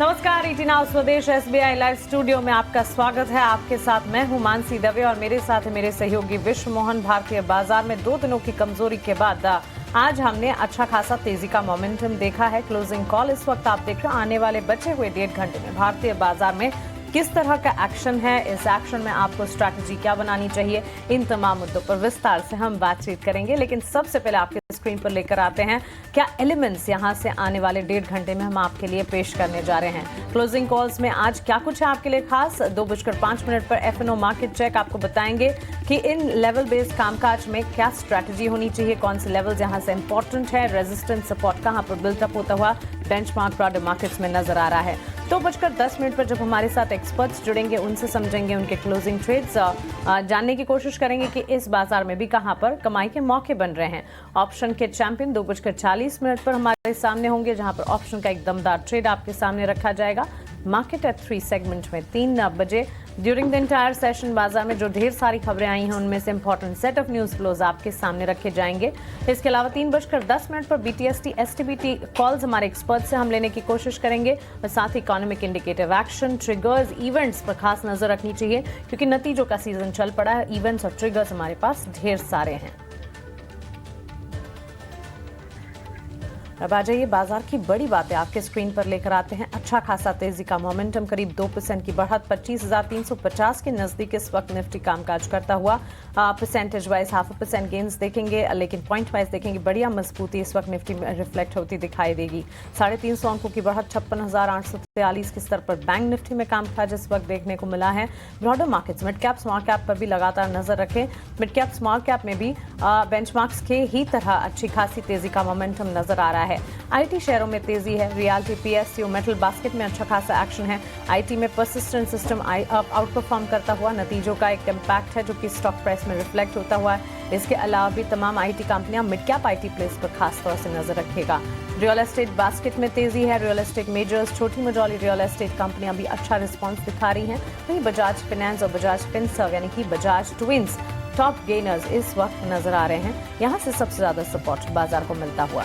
नमस्कार, ET now स्वदेश SBI live studio में आपका स्वागत है। आपके साथ मैं हूं मानसी दवे और मेरे साथ है मेरे सहयोगी विश्व मोहन। भारतीय बाजार में 2 दिनों की कमजोरी के बाद आज हमने अच्छा खासा तेजी का मोमेंटम देखा है। क्लोजिंग कॉल इस वक्त आप देख रहे हैं। आने वाले बचे हुए 1.5 घंटे में भारतीय बाजार में किस तरह का एक्शन है, इस एक्शन में आपको स्ट्रैटेजी क्या बनानी चाहिए, इन तमाम मुद्दों पर विस्तार से हम बातचीत करेंगे। लेकिन सबसे पहले आपके स्क्रीन पर लेकर आते हैं क्या एलिमेंट्स यहां से आने वाले 1.5 घंटे में हम आपके लिए पेश करने जा रहे हैं। क्लोजिंग कॉल्स में आज क्या कुछ है आपके लिए खास। 2:05 पर FNO मार्केट चेक आपको बताएंगे कि इन लेवल बेस्ड कामकाज में क्या स्ट्रैटेजी होनी चाहिए, कौन से लेवल्स यहां से इंपॉर्टेंट है, रेजिस्टेंस सपोर्ट कहां पर बिल्टअप होता हुआ बेंचमार्क ब्रॉडर मार्केट्स में नजर आ रहा है। 2:10 पर जब हमारे साथ एक्सपर्ट्स जुड़ेंगे, उनसे समझेंगे उनके क्लोजिंग ट्रेड्स, जानने की कोशिश करेंगे कि इस बाजार में भी कहां पर कमाई के मौके बन रहे हैं। ऑप्शन के चैंपियन 2:40 पर हमारे सामने होंगे, जहां पर ऑप्शन का एक दमदार ट्रेड आपके सामने रखा जाएगा। मार्केट एट 3 सेगमेंट में 3 बजे ड्यूरिंग द इंटायर सेशन बाजार में जो ढेर सारी खबरें आई हैं उनमें से important set of news flows आपके सामने रखे जाएंगे। इसके अलावा 3:10 पर BTST STBT कॉल्स हमारे एक्सपर्ट से हम लेने की कोशिश करेंगे और साथ ही economic indicative action, triggers, events पर खास नजर रखनी चाहिए क्योंकि नतीजों का सीजन चल पड़ा है। इवेंट्स और ट्रिगर्स हमारे पास ढेर सारे हैं। अब आ जाइए बाजार की बड़ी बातें आपके स्क्रीन पर लेकर आते हैं। अच्छा खासा तेजी का मोमेंटम, करीब 2% की बढ़त, 25,350 के नजदीक इस वक्त निफ्टी कामकाज करता हुआ। परसेंटेज वाइज 0.5% गेन्स देखेंगे, लेकिन पॉइंट वाइज देखेंगे बढ़िया मजबूती इस वक्त निफ्टी में रिफ्लेक्ट होती दिखाई देगी। 350 अंकों की बढ़त, 56,843 के स्तर पर बैंक निफ्टी में कामकाज इस वक्त देखने को मिला है। Broader markets mid cap small cap पर भी लगातार नजर रखें। मिड कैप स्मॉल कैप में भी बेंचमार्क्स के ही तरह अच्छी खासी तेजी का मोमेंटम नजर आ रहा है। IT शेयरों में तेजी है। रियल्टी, PSU, मेटल बास्केट में अच्छा खासा एक्शन है। IT में परसिस्टेंट सिस्टम आउट परफॉर्म करता हुआ नतीजों का एक इम्पैक्ट है जो कि स्टॉक प्राइस में रिफ्लेक्ट होता हुआ है। इसके अलावा भी तमाम IT कंपनियां मिड कैप IT प्लेस पर खास तौर से नजर रखेगा। रियल एस्टेट बास्केट में तेजी है। रियल एस्टेट मेजर्स, छोटी मझौली रियल एस्टेट कंपनियां भी अच्छा रिस्पॉन्स दिखा रही हैं। वहीं बजाज फाइनेंस और बजाज फिनसर्व यानी कि बजाज ट्विंस टॉप गेनर्स इस वक्त नजर आ रहे हैं। यहां से सबसे ज्यादा सपोर्ट बाजार को मिलता हुआ।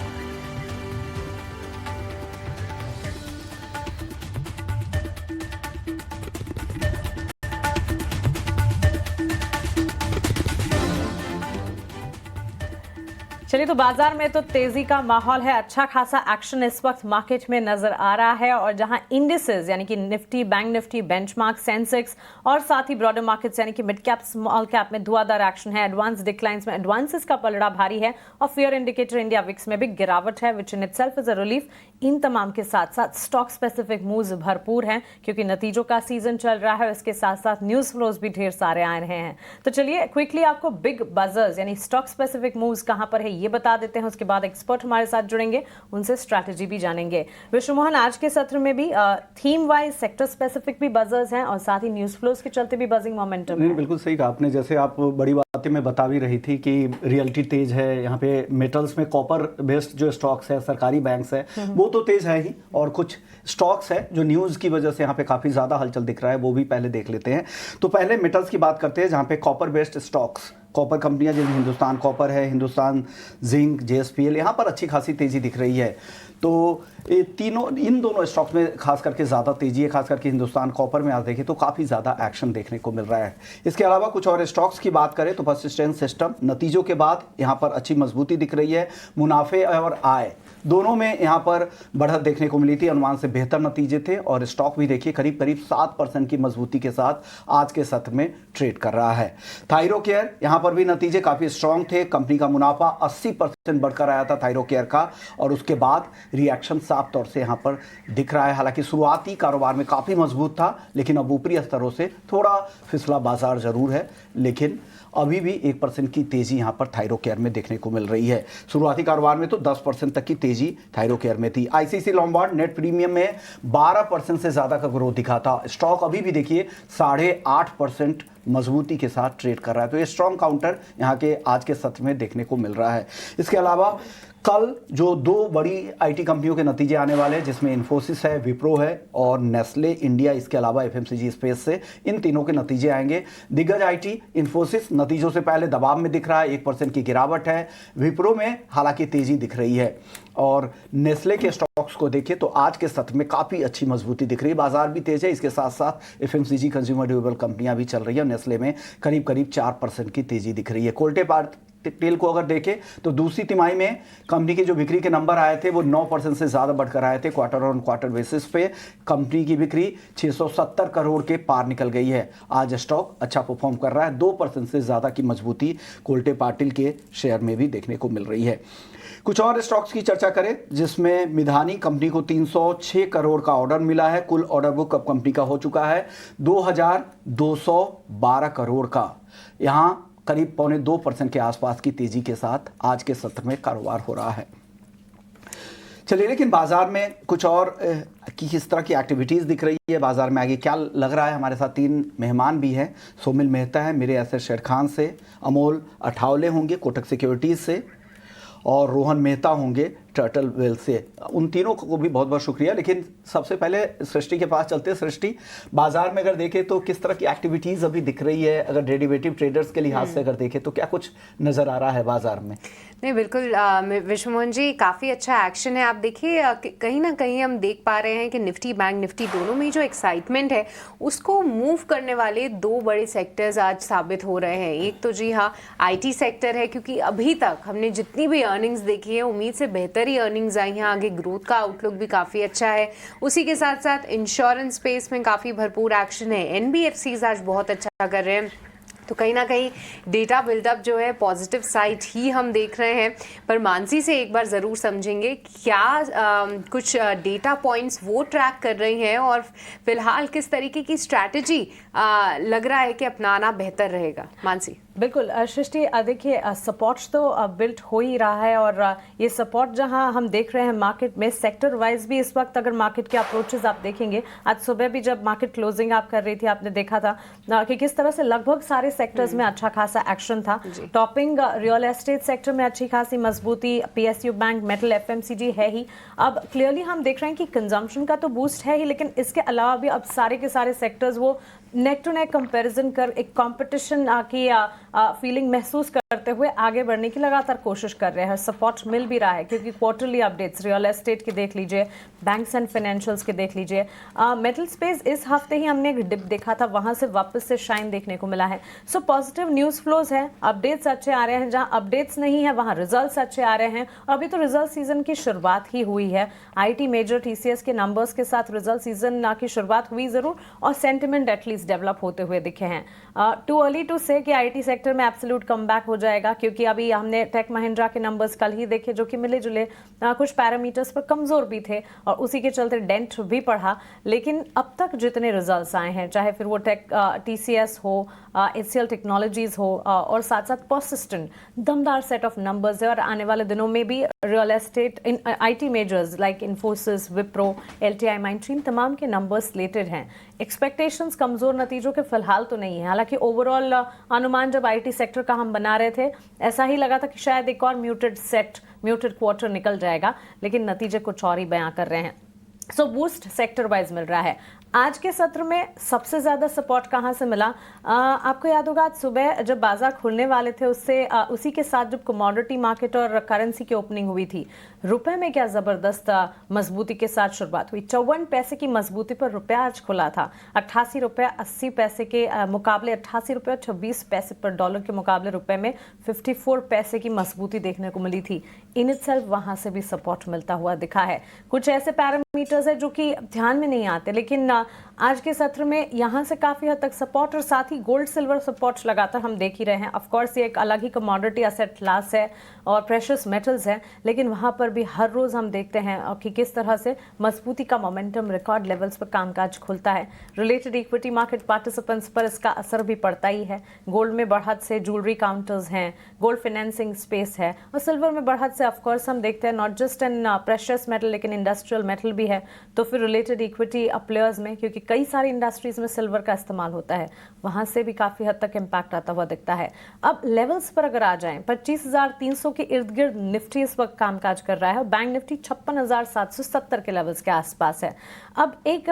चलिए, तो बाजार में तो तेजी का माहौल है। अच्छा खासा एक्शन इस वक्त मार्केट में नजर आ रहा है और जहां इंडिसेस यानी कि Nifty, bank Nifty, benchmark, Sensex और साथ ही ब्रॉडर मार्केट्स यानी कि मिड कैप स्मॉल कैप में धुआंधार एक्शन है। एडवांस डिक्लाइंस में एडवांसेस का पलड़ा भारी है और फियर इंडिकेटर इंडिया विक्स में भी गिरावट है, which in itself is a relief. इन तमाम के साथ साथ स्टॉक स्पेसिफिक मूव्स भरपूर हैं क्योंकि नतीजों का सीजन चल रहा है। इसके साथ साथ न्यूज फ्लोज भी ढेर सारे आ रहे हैं। तो चलिए क्विकली आपको बिग बजर्स यानी स्टॉक स्पेसिफिक मूव्स कहां पर है ये बता देते हैं। उसके बाद एक्सपर्ट हमारे साथ जुड़ेंगे, उनसे स्ट्रैटेजी भी जानेंगे। विश्व मोहन, आज के सत्र में भी थीम वाइज सेक्टर स्पेसिफिक भी बजर्स हैं और साथ ही न्यूज फ्लोज के चलते भी बजिंग मोमेंटम है। बिल्कुल सही कहा आपने। जैसे आप बड़ी बातें में बता भी रही थी कि रियल्टी तेज है, यहाँ पे मेटल्स में कॉपर बेस्ड जो स्टॉक्स है, सरकारी बैंक्स है, वो तो तेज है ही, और कुछ स्टॉक्स है जो न्यूज़ की वजह से यहाँ पे काफ़ी ज़्यादा हलचल दिख रहा है, वो भी पहले देख लेते हैं। तो पहले मेटल्स की बात करते हैं, जहाँ पे कॉपर बेस्ड स्टॉक्स, कॉपर कंपनियां जैसे हिंदुस्तान कॉपर है, हिंदुस्तान जिंक, JSPL, यहाँ पर अच्छी खासी तेज़ी दिख रही है। तो इन दोनों स्टॉक्स में खास करके ज़्यादा तेज़ी है। खास करके हिंदुस्तान कॉपर में आज देखें तो काफ़ी ज़्यादा एक्शन देखने को मिल रहा है। इसके अलावा कुछ और स्टॉक्स की बात करें तो परसिस्टेंट सिस्टम नतीजों के बाद यहाँ पर अच्छी मजबूती दिख रही है। मुनाफे और आय दोनों में यहाँ पर बढ़त देखने को मिली थी, अनुमान से बेहतर नतीजे थे और स्टॉक भी देखिए करीब करीब 7% की मजबूती के साथ आज के सत्र में ट्रेड कर रहा है। थायरोकेयर, यहाँ पर भी नतीजे काफ़ी स्ट्रांग थे। कंपनी का मुनाफा 80% बढ़कर आया था थायरोकेयर का, और उसके बाद रिएक्शन साफ तौर से यहाँ पर दिख रहा है। हालांकि शुरुआती कारोबार में काफ़ी मजबूत था, लेकिन अब ऊपरी स्तरों से थोड़ा फिसला बाजार जरूर है, लेकिन अभी भी 1% की तेजी यहाँ पर थायरोकेयर में देखने को मिल रही है। शुरुआती कारोबार में तो 10% तक की तेजी थायरोकेयर में थी। ICICI लॉम्बार्ड नेट प्रीमियम में 12% से ज़्यादा का ग्रोथ दिखा था। स्टॉक अभी भी देखिए 8.5% मजबूती के साथ ट्रेड कर रहा है। तो ये स्ट्रॉन्ग काउंटर यहाँ के आज के सत्र में देखने को मिल रहा है। इसके अलावा कल जो दो बड़ी आईटी कंपनियों के नतीजे आने वाले हैं, जिसमें इन्फोसिस है, विप्रो है और नेस्ले इंडिया, इसके अलावा एफएमसीजी स्पेस से, इन तीनों के नतीजे आएंगे। दिग्गज आईटी इन्फोसिस नतीजों से पहले दबाव में दिख रहा है, 1% की गिरावट है। विप्रो में हालांकि तेजी दिख रही है और नेस्ले के स्टॉक्स को देखिए तो आज के सत्र में काफ़ी अच्छी मजबूती दिख रही है। बाजार भी तेज है, इसके साथ साथ एफएमसीजी कंज्यूमर ड्यूरेबल कंपनियां भी चल रही है। नेस्ले में करीब करीब 4% की तेजी दिख रही है। कोल्टे टेल को अगर देखें तो दूसरी तिमाही में कंपनी के जो बिक्री के नंबर आए थे वो 9% से ज़्यादा बढ़कर आए थे। क्वार्टर ऑन क्वार्टर बेसिस पे कंपनी की बिक्री 670 करोड़ के पार निकल गई है। आज स्टॉक अच्छा परफॉर्म कर रहा है, 2% से ज़्यादा की मजबूती कोल्टे पाटिल के शेयर में भी देखने को मिल रही है। कुछ और स्टॉक्स की चर्चा करें, जिसमें मिधानी कंपनी को 306 करोड़ का ऑर्डर मिला है। कुल ऑर्डर बुक अब कंपनी का हो चुका है 2212 करोड़ का। यहाँ करीब 2.25% के आसपास की तेजी के साथ आज के सत्र में कारोबार हो रहा है। चलिए, लेकिन बाजार में कुछ और किस तरह की एक्टिविटीज़ दिख रही है, बाजार में आगे क्या लग रहा है। हमारे साथ 3 मेहमान भी हैं। सोमिल मेहता है मेरे एसेट शेयर खान से, अमोल अठावले होंगे कोटक सिक्योरिटीज़ से और रोहन मेहता होंगे टर्टल वेल से। उन तीनों को भी बहुत बहुत शुक्रिया। लेकिन सबसे पहले सृष्टि के पास चलते हैं। सृष्टि, बाजार में अगर देखें तो किस तरह की एक्टिविटीज़ अभी दिख रही है, अगर डेरिवेटिव ट्रेडर्स के लिहाज से अगर देखें तो क्या कुछ नज़र आ रहा है बाजार में? नहीं, बिल्कुल विश्वमोहन जी, काफ़ी अच्छा एक्शन है। आप देखिए कहीं ना कहीं हम देख पा रहे हैं कि निफ्टी बैंक निफ्टी दोनों में जो एक्साइटमेंट है उसको मूव करने वाले 2 बड़े सेक्टर्स आज साबित हो रहे हैं। एक तो जी हाँ आईटी सेक्टर है, क्योंकि अभी तक हमने जितनी भी अर्निंग्स देखी है उम्मीद से बेहतर ही अर्निंग्स आई हैं। आगे ग्रोथ का आउटलुक भी काफ़ी अच्छा है। उसी के साथ साथ इंश्योरेंस स्पेस में काफ़ी भरपूर एक्शन है। एनबीएफसीज आज बहुत अच्छा कर रहे हैं। तो कहीं ना कहीं डेटा बिल्डअप जो है पॉजिटिव साइड ही हम देख रहे हैं। पर मानसी से एक बार ज़रूर समझेंगे क्या कुछ डेटा पॉइंट्स वो ट्रैक कर रही हैं और फिलहाल किस तरीके की स्ट्रैटेजी लग रहा है कि अपनाना बेहतर रहेगा। मानसी। बिल्कुल सृष्टि, देखिए सपोर्ट तो बिल्ट हो ही रहा है और ये सपोर्ट जहां हम देख रहे हैं मार्केट में सेक्टर वाइज भी इस वक्त अगर मार्केट के अप्रोचेस आप देखेंगे, आज सुबह भी जब मार्केट क्लोजिंग आप कर रही थी आपने देखा था कि किस तरह से लगभग सारे सेक्टर्स में अच्छा खासा एक्शन था। टॉपिंग रियल एस्टेट सेक्टर में अच्छी खासी मजबूती, पीएसयू बैंक, मेटल, एफएमसीजी है ही। अब क्लियरली हम देख रहे हैं कि कंजम्पशन का तो बूस्ट है ही, लेकिन इसके अलावा भी अब सारे के सारे सेक्टर्स वो नेक टू नेक कंपैरिजन कर एक कंपटीशन की फीलिंग महसूस करते हुए आगे बढ़ने की लगातार कोशिश कर रहे हैं। सपोर्ट मिल भी रहा है क्योंकि क्वार्टरली अपडेट्स रियल एस्टेट के देख लीजिए, बैंक्स एंड फाइनेंशियल्स के देख लीजिए। मेटल स्पेस इस हफ्ते ही हमने एक डिप देखा था, वहां से वापस से शाइन देखने को मिला है। सो पॉजिटिव न्यूज फ्लोज है, अपडेट्स अच्छे आ रहे हैं। जहां अपडेट्स नहीं है वहां रिजल्ट्स अच्छे आ रहे हैं। अभी तो रिजल्ट सीजन की शुरुआत ही हुई है। आईटी मेजर टीसीएस के नंबर्स के साथ रिजल्ट सीजन की शुरुआत हुई जरूर और सेंटिमेंट एटलीस्ट डेवलप होते हुए दिखे हैं। टू अर्ली टू से कि आईटी सेक्टर में एब्सोल्यूट कमबैक हो जाएगा, क्योंकि अभी हमने टेक महिंद्रा के नंबर्स कल ही देखे जो कि मिले जुले कुछ पैरामीटर्स पर कमजोर भी थे और उसी के चलते डेंट भी पढ़ा। लेकिन अब तक जितने रिजल्ट्स आए हैं, चाहे फिर वो टीसीएस हो, एचसीएल टेक्नोलॉजीज हो और साथ साथ परसिस्टेंट दमदार सेट ऑफ नंबर्स है। और आने वाले दिनों में भी real estate in IT measures like Infosys, Wipro, LTI, Mindtree तमाम के नंबर्स स्लेटेड हैं। एक्सपेक्टेशंस कमजोर नतीजों के फिलहाल तो नहीं है। हालांकि ओवरऑल अनुमान जब आईटी सेक्टर का हम बना रहे थे ऐसा ही लगा था कि शायद एक और म्यूटेड क्वार्टर निकल जाएगा, लेकिन नतीजे कुछ और ही बयां कर रहे हैं। सो बूस्ट सेक्टर वाइज मिल रहा है। आज के सत्र में सबसे ज्यादा सपोर्ट कहां से मिला? आपको याद होगा आज सुबह जब बाजार खुलने वाले थे उससे उसी के साथ जब कमोडिटी मार्केट और करेंसी की ओपनिंग हुई थी, रुपए में क्या जबरदस्त मजबूती के साथ शुरुआत हुई। 54 पैसे की मजबूती पर रुपया आज खुला था। 88 रुपये 80 पैसे के मुकाबले 88 रुपये 26 पैसे पर डॉलर के मुकाबले रुपए में 54 पैसे की मजबूती देखने को मिली थी। इन इटसेल्फ वहां से भी सपोर्ट मिलता हुआ दिखा है। कुछ ऐसे पैरामीटर्स है जो कि ध्यान में नहीं आते, लेकिन आज के सत्र में यहां से काफी हद तक सपोर्ट और साथ ही गोल्ड सिल्वर सपोर्ट लगातार हम देख ही रहे हैं। ऑफ कोर्स ये एक अलग ही कमोडिटी एसेट क्लास है और प्रेशियस मेटल्स है, लेकिन वहां पर भी हर रोज हम देखते हैं कि किस तरह से मजबूती का मोमेंटम रिकॉर्ड लेवल्स पर कामकाज खुलता है। रिलेटेड इक्विटी मार्केट पार्टिसिपेंट्स पर इसका असर भी पड़ता ही है। गोल्ड में बढ़त से ज्वेलरी काउंटर्स हैं, गोल्ड फाइनेंसिंग स्पेस है और सिल्वर में बढ़त से ऑफकोर्स हम देखते हैं not just in precious metal लेकिन इंडस्ट्रियल मेटल भी है। तो फिर रिलेटेड इक्विटी प्लेयर्स में, क्योंकि कई सारी इंडस्ट्रीज में सिल्वर का इस्तेमाल होता है, वहां से भी काफी हद तक इम्पैक्ट आता हुआ दिखता है। अब लेवल्स पर अगर आ जाएं, 25,300 के इर्द गिर्द निफ्टी इस वक्त कामकाज कर रहा है और बैंक निफ्टी 56,770 के लेवल्स के आसपास है। अब एक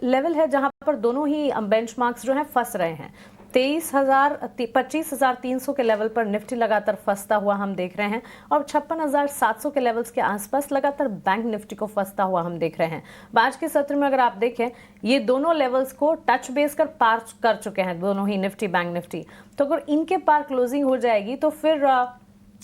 लेवल है जहां पर दोनों ही बेंचमार्क्स जो हैं फंस रहे हैं। 25,300 के लेवल पर निफ्टी लगातार फंसता हुआ हम देख रहे हैं और 56,700 के लेवल्स के आसपास लगातार बैंक निफ्टी को फंसता हुआ हम देख रहे हैं। आज के सत्र में अगर आप देखें, ये दोनों लेवल्स को टच बेस कर पार कर चुके हैं, दोनों ही निफ्टी बैंक निफ्टी। तो अगर इनके पार क्लोजिंग हो जाएगी तो फिर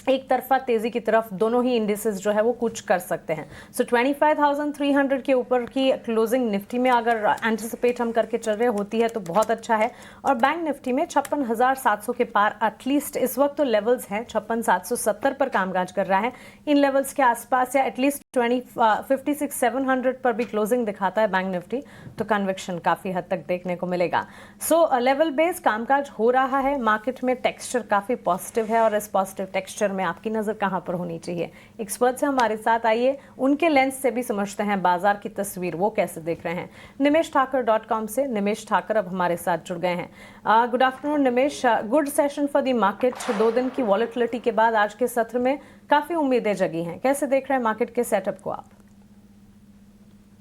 एक तरफा तेजी की तरफ दोनों ही इंडिसेस जो है वो कूच कर सकते हैं। सो 25,300 के ऊपर की क्लोजिंग निफ्टी में अगर एंटिसिपेट हम करके चल रहे होती है तो बहुत अच्छा है। और बैंक निफ्टी में 56,700 के पार एटलीस्ट इस वक्त तो लेवल्स हैं, 56,770 पर कामकाज कर रहा है। इन लेवल्स के आसपास या एटलीस्ट 56,700 पर भी क्लोजिंग दिखाता है बैंक निफ्टी, तो कन्विक्शन काफी हद तक देखने को मिलेगा। सो लेवल बेस कामकाज हो रहा है मार्केट में, टेक्सचर काफी पॉजिटिव है और इस पॉजिटिव टेक्सचर में आपकी नजर कहां पर होनी चाहिए? एक्सपर्ट से हमारे साथ आइए, उनके लेंस से भी समझते हैं बाजार की तस्वीर वो कैसे देख रहे हैं। nimeshthakar.com से निमेश ठाकर अब हमारे साथ जुड़ गए हैं। Good afternoon Nimesh, good session for the market. 2 दिन की वॉलेटिलिटी के बाद आज के सत्र में काफी उम्मीदें जगी हैं, कैसे देख रहे हैं मार्केट के सेटअप को आप?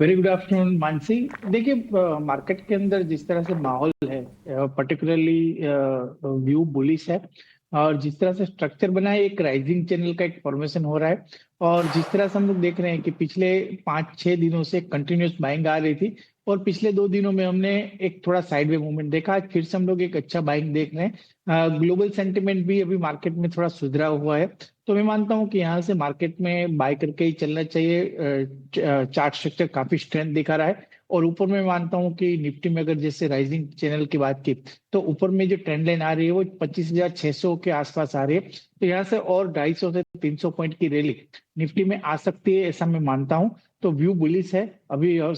Very good afternoon Mansi. देखिए, मार्केट के अंदर जिस तरह से माहौल है, पर्टिकुलरली व्यू बुलिश है, और जिस तरह से स्ट्रक्चर बना है, एक राइजिंग चैनल का एक फॉर्मेशन हो रहा है। और जिस तरह से हम लोग देख रहे हैं कि पिछले 5-6 दिनों से कंटिन्यूस बाइंग आ रही थी और पिछले 2 दिनों में हमने एक थोड़ा साइडवे मूवमेंट देखा। आज फिर से हम लोग एक अच्छा बाइंग देख रहे हैं। ग्लोबल सेंटिमेंट भी अभी मार्केट में थोड़ा सुधरा हुआ है, तो मैं मानता हूं कि यहाँ से मार्केट में बाय करके ही चलना चाहिए। चार्ट स्ट्रक्चर काफी स्ट्रेंथ दिखा रहा है और ऊपर में मानता हूं कि निफ्टी में अगर जैसे राइजिंग चैनल की बात की तो ऊपर में जो ट्रेंड लाइन आ रही है वो 25,600 के आसपास आ रही है। तो यहाँ से और 250 से 300 पॉइंट की रैली निफ्टी में आ सकती है, ऐसा मैं मानता हूं। तो व्यू बुलिश है अभी, और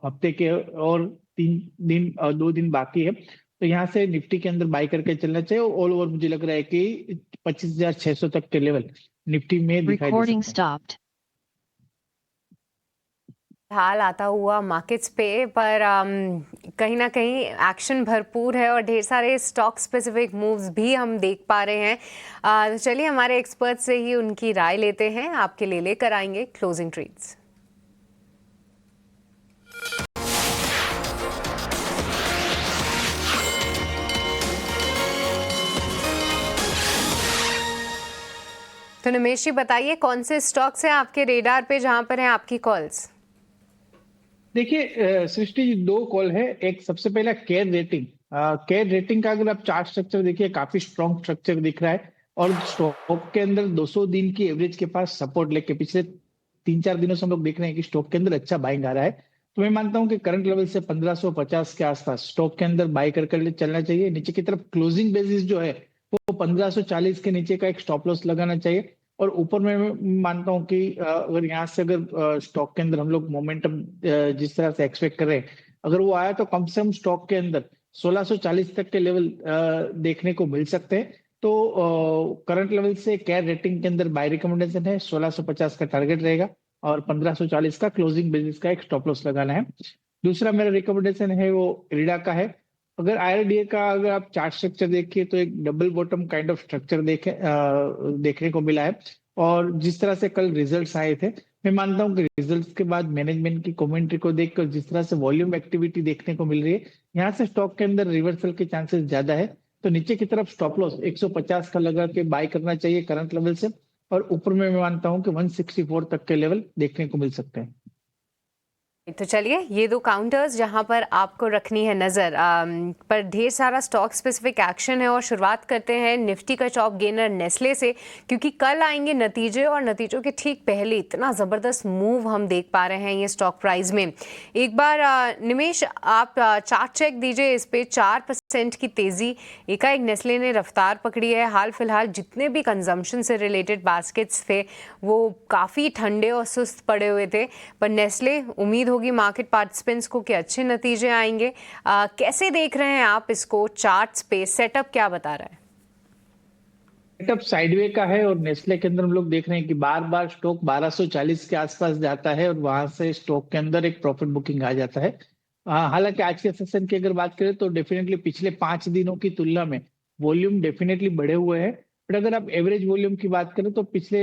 हफ्ते के और 2 दिन बाकी है, तो यहाँ से निफ्टी के अंदर बाय करके चलना चाहिए। और ऑल ओवर मुझे लग रहा है कि 25,600 तक के लेवल निफ्टी में दिखाई दे सकते हैं। हाल आता हुआ मार्केट्स पे, पर कहीं ना कहीं एक्शन भरपूर है और ढेर सारे स्टॉक स्पेसिफिक मूव्स भी हम देख पा रहे हैं। तो चलिए हमारे एक्सपर्ट से ही उनकी राय लेते हैं, आपके लिए लेकर आएंगे क्लोजिंग ट्रेड्स। तो निमेश जी बताइए, कौन से स्टॉक्स हैं आपके रेडार पे जहां पर हैं आपकी कॉल्स? देखिए सृष्टि जी, 2 कॉल है। एक सबसे पहला केयर रेटिंग। केयर रेटिंग का अगर आप चार्ट स्ट्रक्चर देखिए, काफी स्ट्रॉन्ग स्ट्रक्चर दिख रहा है और स्टॉक के अंदर 200 दिन की एवरेज के पास सपोर्ट लेके पिछले 3-4 दिनों से हम लोग देख रहे हैं कि स्टॉक के अंदर अच्छा बाइंग आ रहा है। तो मैं मानता हूं कि करंट लेवल से 1550 के आसपास स्टॉक के अंदर बाई कर चलना चाहिए। नीचे की तरफ क्लोजिंग बेसिस जो है वो 1540 के नीचे का एक स्टॉप लॉस लगाना चाहिए। और ऊपर में मैं मानता हूं कि अगर यहाँ से अगर स्टॉक के अंदर हम लोग मोमेंटम जिस तरह से एक्सपेक्ट कर रहे हैं, अगर वो आया तो कम से कम स्टॉक के अंदर 1640 तक के लेवल देखने को मिल सकते हैं। तो करंट लेवल से केयर रेटिंग के अंदर बाय रिकमेंडेशन है, 1650 का टारगेट रहेगा और 1540 का क्लोजिंग बेसिस का एक स्टॉप लॉस लगाना है। दूसरा मेरा रिकमेंडेशन है वो इरिडा का है। अगर आईआरडीए का अगर आप चार्ट स्ट्रक्चर देखिए तो एक double bottom kind of structure देखने को मिला है। और जिस तरह से कल रिजल्ट्स आए थे, मैं मानता हूं कि रिजल्ट्स के बाद मैनेजमेंट की कमेंट्री को देखकर जिस तरह से वॉल्यूम एक्टिविटी देखने को मिल रही है, यहाँ से स्टॉक के अंदर रिवर्सल के चांसेस ज्यादा है। तो नीचे की तरफ स्टॉप लॉस 150 का लगा के बाय करना चाहिए करंट लेवल से, और ऊपर में मैं मानता हूं कि 164 तक के लेवल देखने को मिल सकते हैं। तो चलिए, ये 2 काउंटर्स जहां पर आपको रखनी है नज़र, पर ढेर सारा स्टॉक स्पेसिफिक एक्शन है। और शुरुआत करते हैं निफ्टी का टॉप गेनर नेस्ले से, क्योंकि कल आएंगे नतीजे और नतीजों के ठीक पहले इतना ज़बरदस्त मूव हम देख पा रहे हैं ये स्टॉक प्राइस में। एक बार निमेश आप चार्ट चेक दीजिए, इस पे 4% की तेज़ी एकाएक नेस्ले ने रफ्तार पकड़ी है। हाल फिलहाल जितने भी कंजम्पशन से रिलेटेड बास्केट्स थे वो काफ़ी ठंडे और सुस्त पड़े हुए थे, पर नेस्ले उम्मीद होगी मार्केट पार्टिसिपेंट्स को कि अच्छे नतीजे आएंगे। कैसे देख रहे हैं आप इसको? चार्ट्स पे सेटअप क्या बता रहा है? सेटअप साइडवे का है और नेस्ले के अंदर हम लोग देख रहे हैं कि बार बार स्टॉक 1240 के आसपास जाता है और वहां से स्टॉक के अंदर एक प्रॉफिट बुकिंग आ जाता है। हालांकि आज के सेशन की अगर बात करें तो डेफिनेटली पिछले 5 दिनों की तुलना में वॉल्यूम डेफिनेटली बढ़े हुए हैं, बट अगर आप एवरेज वॉल्यूम की बात करें तो पिछले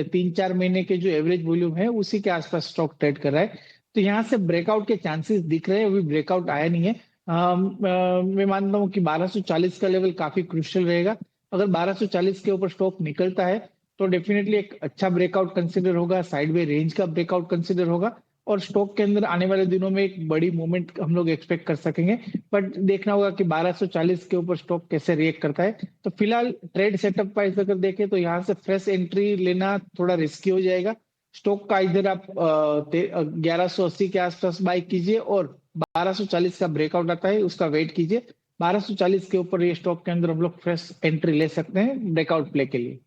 3-4 महीने के जो एवरेज वॉल्यूम है उसी के आसपास स्टॉक ट्रेड कर रहा है। तो यहाँ से ब्रेकआउट के चांसेस दिख रहे हैं, अभी ब्रेकआउट आया नहीं है। मैं मानता हूँ कि 1240 का लेवल काफी क्रूशियल रहेगा। अगर 1240 के ऊपर स्टॉक निकलता है तो डेफिनेटली एक अच्छा ब्रेकआउट कंसिडर होगा, साइडवे रेंज का ब्रेकआउट कंसिडर होगा और स्टॉक के अंदर आने वाले दिनों में एक बड़ी मूवमेंट हम लोग एक्सपेक्ट कर सकेंगे। बट देखना होगा कि 1240 के ऊपर स्टॉक कैसे रिएक्ट करता है। तो फिलहाल ट्रेड सेटअप वाइज अगर देखें तो यहाँ से फ्रेश एंट्री लेना थोड़ा रिस्की हो जाएगा। स्टॉक का इधर आप 1180 के आसपास बाय कीजिए और 1240 का ब्रेकआउट आता है उसका वेट कीजिए। 1240 के ऊपर ये स्टॉक के अंदर हम लोग फ्रेश एंट्री ले सकते हैं ब्रेकआउट प्ले के लिए।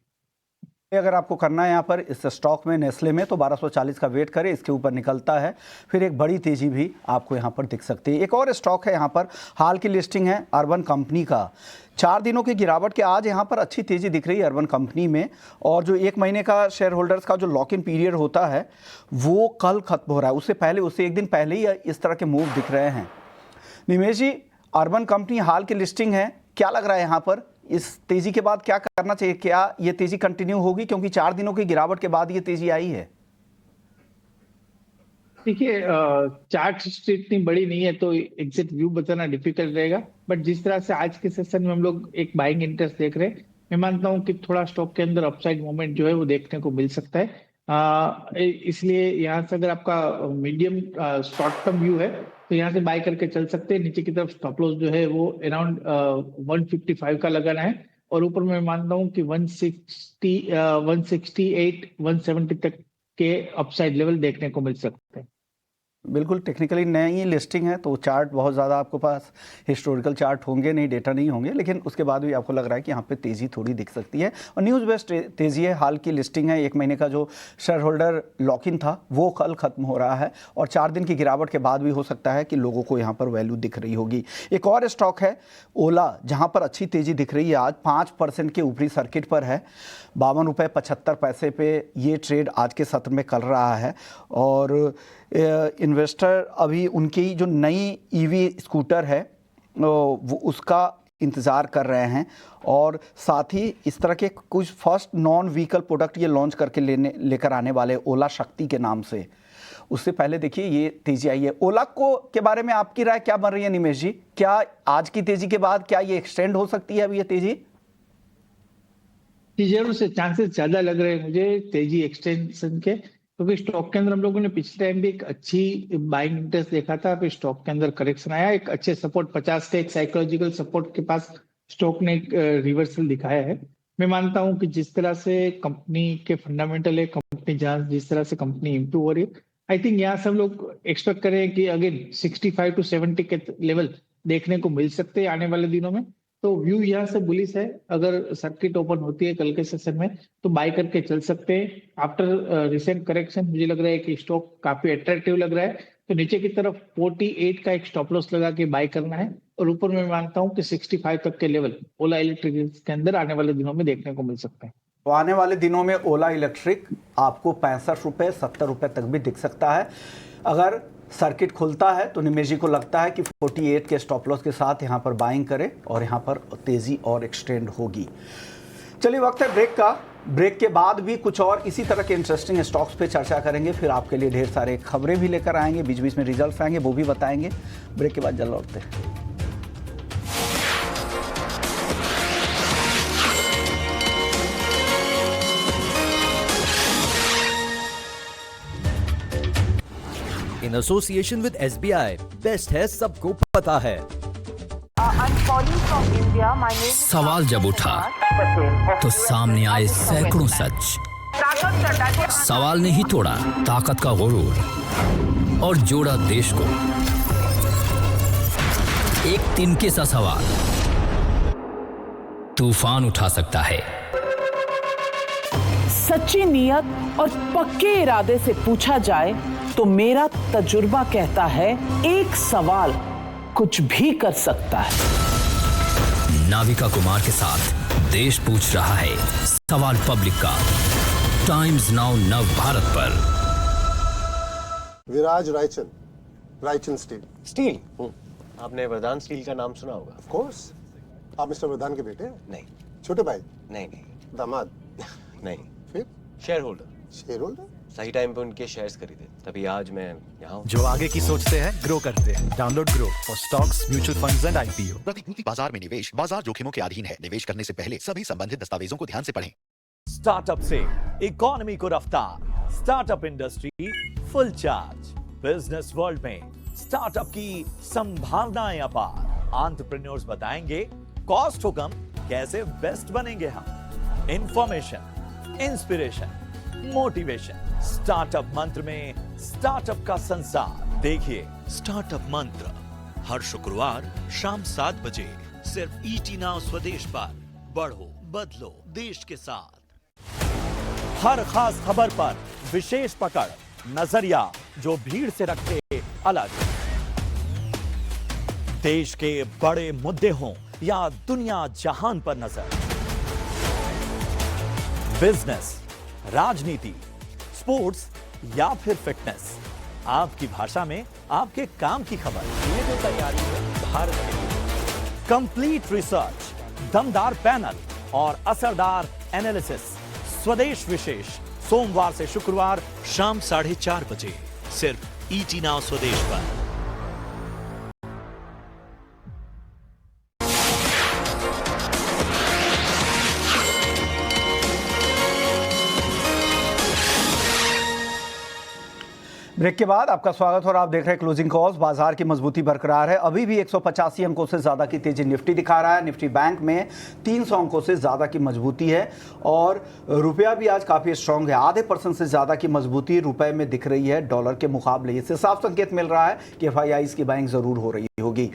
अगर आपको करना है यहाँ पर इस स्टॉक में नेस्ले में तो 1240 का वेट करें, इसके ऊपर निकलता है फिर एक बड़ी तेजी भी आपको यहाँ पर दिख सकती है। एक और स्टॉक है यहाँ पर, हाल की लिस्टिंग है अर्बन कंपनी का। 4 दिनों की गिरावट के आज यहाँ पर अच्छी तेजी दिख रही है अर्बन कंपनी में, और जो 1 महीने का शेयर होल्डर्स का जो लॉक इन पीरियड होता है वो कल खत्म हो रहा है। उससे 1 दिन पहले ही इस तरह के मूव दिख रहे हैं। निमेश जी, अर्बन कंपनी हाल की लिस्टिंग है, क्या लग रहा है यहाँ पर इस तेजी के बाद क्या करना चाहिए? क्या ये तेजी कंटिन्यू होगी, क्योंकि 4 दिनों की गिरावट के बाद ये तेजी आई है? देखिए, चार्ट इतनी बड़ी नहीं है तो एग्जिट व्यू बताना डिफिकल्ट रहेगा, बट जिस तरह से आज के सेशन में हम लोग एक बाइंग इंटरेस्ट देख रहे हैं, मैं मानता हूं कि थोड़ा स्टॉक के अंदर अपसाइड मोमेंट जो है वो देखने को मिल सकता है। इसलिए यहाँ से अगर आपका मीडियम शॉर्ट टर्म व्यू है तो यहाँ से बाय करके चल सकते हैं। नीचे की तरफ स्टॉप लॉस जो है वो अराउंड 155 का लगाना है और ऊपर मैं मानता हूँ कि 168, 170 तक के अपसाइड लेवल देखने को मिल सकते हैं। बिल्कुल, टेक्निकली नई लिस्टिंग है तो चार्ट बहुत ज़्यादा आपके पास हिस्टोरिकल चार्ट होंगे नहीं, डेटा नहीं होंगे, लेकिन उसके बाद भी आपको लग रहा है कि यहाँ पे तेज़ी थोड़ी दिख सकती है और न्यूज़ बेस्ड तेज़ी है। हाल की लिस्टिंग है, 1 महीने का जो शेयर होल्डर लॉक इन था वो कल ख़त्म हो रहा है और 4 दिन की गिरावट के बाद भी हो सकता है कि लोगों को यहाँ पर वैल्यू दिख रही होगी। एक और स्टॉक है ओला, जहाँ पर अच्छी तेज़ी दिख रही है। आज 5% के ऊपरी सर्किट पर है, 52.75 रुपये पे ये ट्रेड आज के सत्र में कर रहा है और इन्वेस्टर अभी उनकी जो नई ईवी स्कूटर है वो उसका इंतज़ार कर रहे हैं और साथ ही इस तरह के कुछ फर्स्ट नॉन व्हीकल प्रोडक्ट ये लॉन्च करके लेकर आने वाले ओला शक्ति के नाम से। उससे पहले देखिए ये तेज़ी आई है। ओला को के बारे में आपकी राय क्या बन रही है निमेश जी? क्या आज की तेज़ी के बाद क्या ये एक्सटेंड हो सकती है अभी ये तेज़ी? जी जरूर से चांसेस ज्यादा लग रहे हैं मुझे तेजी एक्सटेंशन के, क्योंकि स्टॉक के अंदर हम लोगों ने पिछले टाइम भी एक अच्छी बाइंग इंटरेस्ट देखा था, फिर स्टॉक के अंदर करेक्शन आया, एक अच्छे सपोर्ट 50 के एक साइकोलॉजिकल सपोर्ट के पास स्टॉक ने एक रिवर्सल दिखाया है। मैं मानता हूं कि जिस तरह से कंपनी के फंडामेंटल है, कंपनी जिस तरह से कंपनी इंप्रूव हो रही है, आई थिंक यहाँ से हम लोग एक्सपेक्ट करें कि अगेन 65 to 70 के लेवल देखने को मिल सकते हैं आने वाले दिनों में। तो व्यू यहाँ से बुलिश है। अगर सर्किट ओपन होती है कल के सेशन में तो बाय करके चल सकते हैं। आफ्टर रिसेंट करेक्शन मुझे लग रहा है कि स्टॉक काफी अट्रैक्टिव लग रहा है, तो नीचे की तरफ 48 का एक स्टॉप लॉस लगा के बाय करना है और ऊपर मैं मानता हूँ कि 65 तक के लेवल ओला इलेक्ट्रिक के अंदर आने वाले दिनों में देखने को मिल सकते हैं। तो आने वाले दिनों में ओला इलेक्ट्रिक आपको 65 रुपये 70 रुपये तक भी दिख सकता है। अगर सर्किट खुलता है तो निमेश जी को लगता है कि 48 के स्टॉप लॉस के साथ यहाँ पर बाइंग करें और यहाँ पर तेज़ी और एक्सटेंड होगी। चलिए वक्त है ब्रेक का। ब्रेक के बाद भी कुछ और इसी तरह के इंटरेस्टिंग स्टॉक्स पे चर्चा करेंगे, फिर आपके लिए ढेर सारे खबरें भी लेकर आएंगे, बीच बीच में रिजल्ट्स आएंगे वो भी बताएंगे। ब्रेक के बाद जल्द लौटते हैं। In association with SBI, best है सबको पता है। सवाल जब उठा तो सामने आए सैकड़ों सच। सवाल ने ही तोड़ा ताकत का गुरूर और जोड़ा देश को। एक तिनके सा सवाल तूफान उठा सकता है। सच्ची नियत और पक्के इरादे से पूछा जाए तो मेरा तजुर्बा कहता है एक सवाल कुछ भी कर सकता है। नाविका कुमार के साथ देश पूछ रहा है सवाल पब्लिक का, टाइम्स नाउ नव भारत पर। विराज रायचंद रायचंद स्टील। स्टील। आपने वरदान स्टील का नाम सुना होगा। Of course. आप मिस्टर वरदान के बेटे हैं? नहीं। छोटे भाई? नहीं नहीं दामाद? नहीं। फिर? Share holder. Share holder? सही टाइम पे उनके शेयर्स खरीदे, तभी आज मैं यहाँ हूँ। जो आगे की सोचते हैं ग्रो करते हैं। Download grow for stocks, mutual funds and IPO. प्रतिभूति बाजार में निवेश बाजार जोखिमों के अधीन है। निवेश करने से पहले सभी संबंधित दस्तावेजों को ध्यान से पढ़ें। स्टार्टअप से इकोनॉमी को रफ्तार, startup industry full charge. Business world में स्टार्टअप की संभावनाएं अपार। एंटरप्रेन्योर्स बताएंगे कॉस्ट हो कम, कैसे बेस्ट बनेंगे हम। Information, inspiration, motivation. स्टार्टअप मंत्र में स्टार्टअप का संसार देखिए। स्टार्टअप मंत्र हर शुक्रवार शाम 7 बजे सिर्फ ईटी नाउ स्वदेश पर। बढ़ो बदलो देश के साथ। हर खास खबर पर विशेष पकड़, नजरिया जो भीड़ से रखते अलग। देश के बड़े मुद्दे हों या दुनिया जहान पर नजर। बिजनेस, राजनीति, स्पोर्ट्स या फिर फिटनेस, आपकी भाषा में आपके काम की खबर। ये जो तैयारी है भारत के लिए। कंप्लीट रिसर्च, दमदार पैनल और असरदार एनालिसिस। स्वदेश विशेष सोमवार से शुक्रवार शाम 4:30 बजे सिर्फ ईटी नाउ स्वदेश पर। ब्रेक के बाद आपका स्वागत और आप देख रहे हैं क्लोजिंग कॉल्स। बाजार की मजबूती बरकरार है, अभी भी 185 अंकों से ज़्यादा की तेजी निफ्टी दिखा रहा है। निफ्टी बैंक में 300 अंकों से ज़्यादा की मजबूती है और रुपया भी आज काफ़ी स्ट्रांग है। आधे % से ज़्यादा की मजबूती रुपए में दिख रही है डॉलर के मुकाबले। इससे साफ संकेत मिल रहा है कि FIIs की बाइंग ज़रूर हो रही होगी।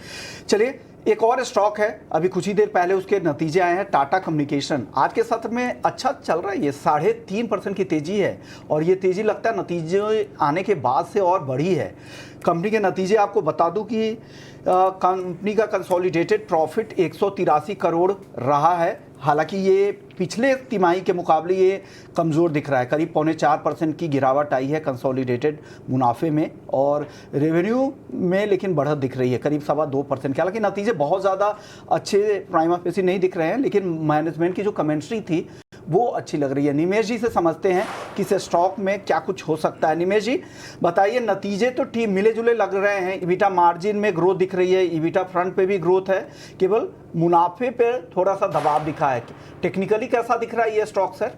चलिए एक और स्टॉक है, अभी कुछ ही देर पहले उसके नतीजे आए हैं। टाटा कम्युनिकेशन आज के सत्र में अच्छा चल रहा है, ये 3.5% की तेजी है और ये तेजी लगता है नतीजे आने के बाद से और बढ़ी है। कंपनी के नतीजे आपको बता दूं कि कंपनी का कंसोलिडेटेड प्रॉफिट 183 करोड़ रहा है। हालांकि ये पिछले तिमाही के मुकाबले ये कमज़ोर दिख रहा है, करीब 4.25% की गिरावट आई है कंसोलिडेटेड मुनाफे में और रेवेन्यू में लेकिन बढ़त दिख रही है करीब 2.25% की। हालांकि नतीजे बहुत ज़्यादा अच्छे प्राइमा फेसी नहीं दिख रहे हैं, लेकिन मैनेजमेंट की जो कमेंट्री थी वो अच्छी लग रही है। निमेश जी से समझते हैं कि इस स्टॉक में क्या कुछ हो सकता है। निमेश जी बताइए, नतीजे तो ठीक मिले जुले लग रहे हैं, ईबिटा मार्जिन में ग्रोथ दिख रही है, ईबिटा फ्रंट पे भी ग्रोथ है, केवल मुनाफे पे थोड़ा सा दबाव दिखा है। टेक्निकली कैसा दिख रहा है ये स्टॉक सर?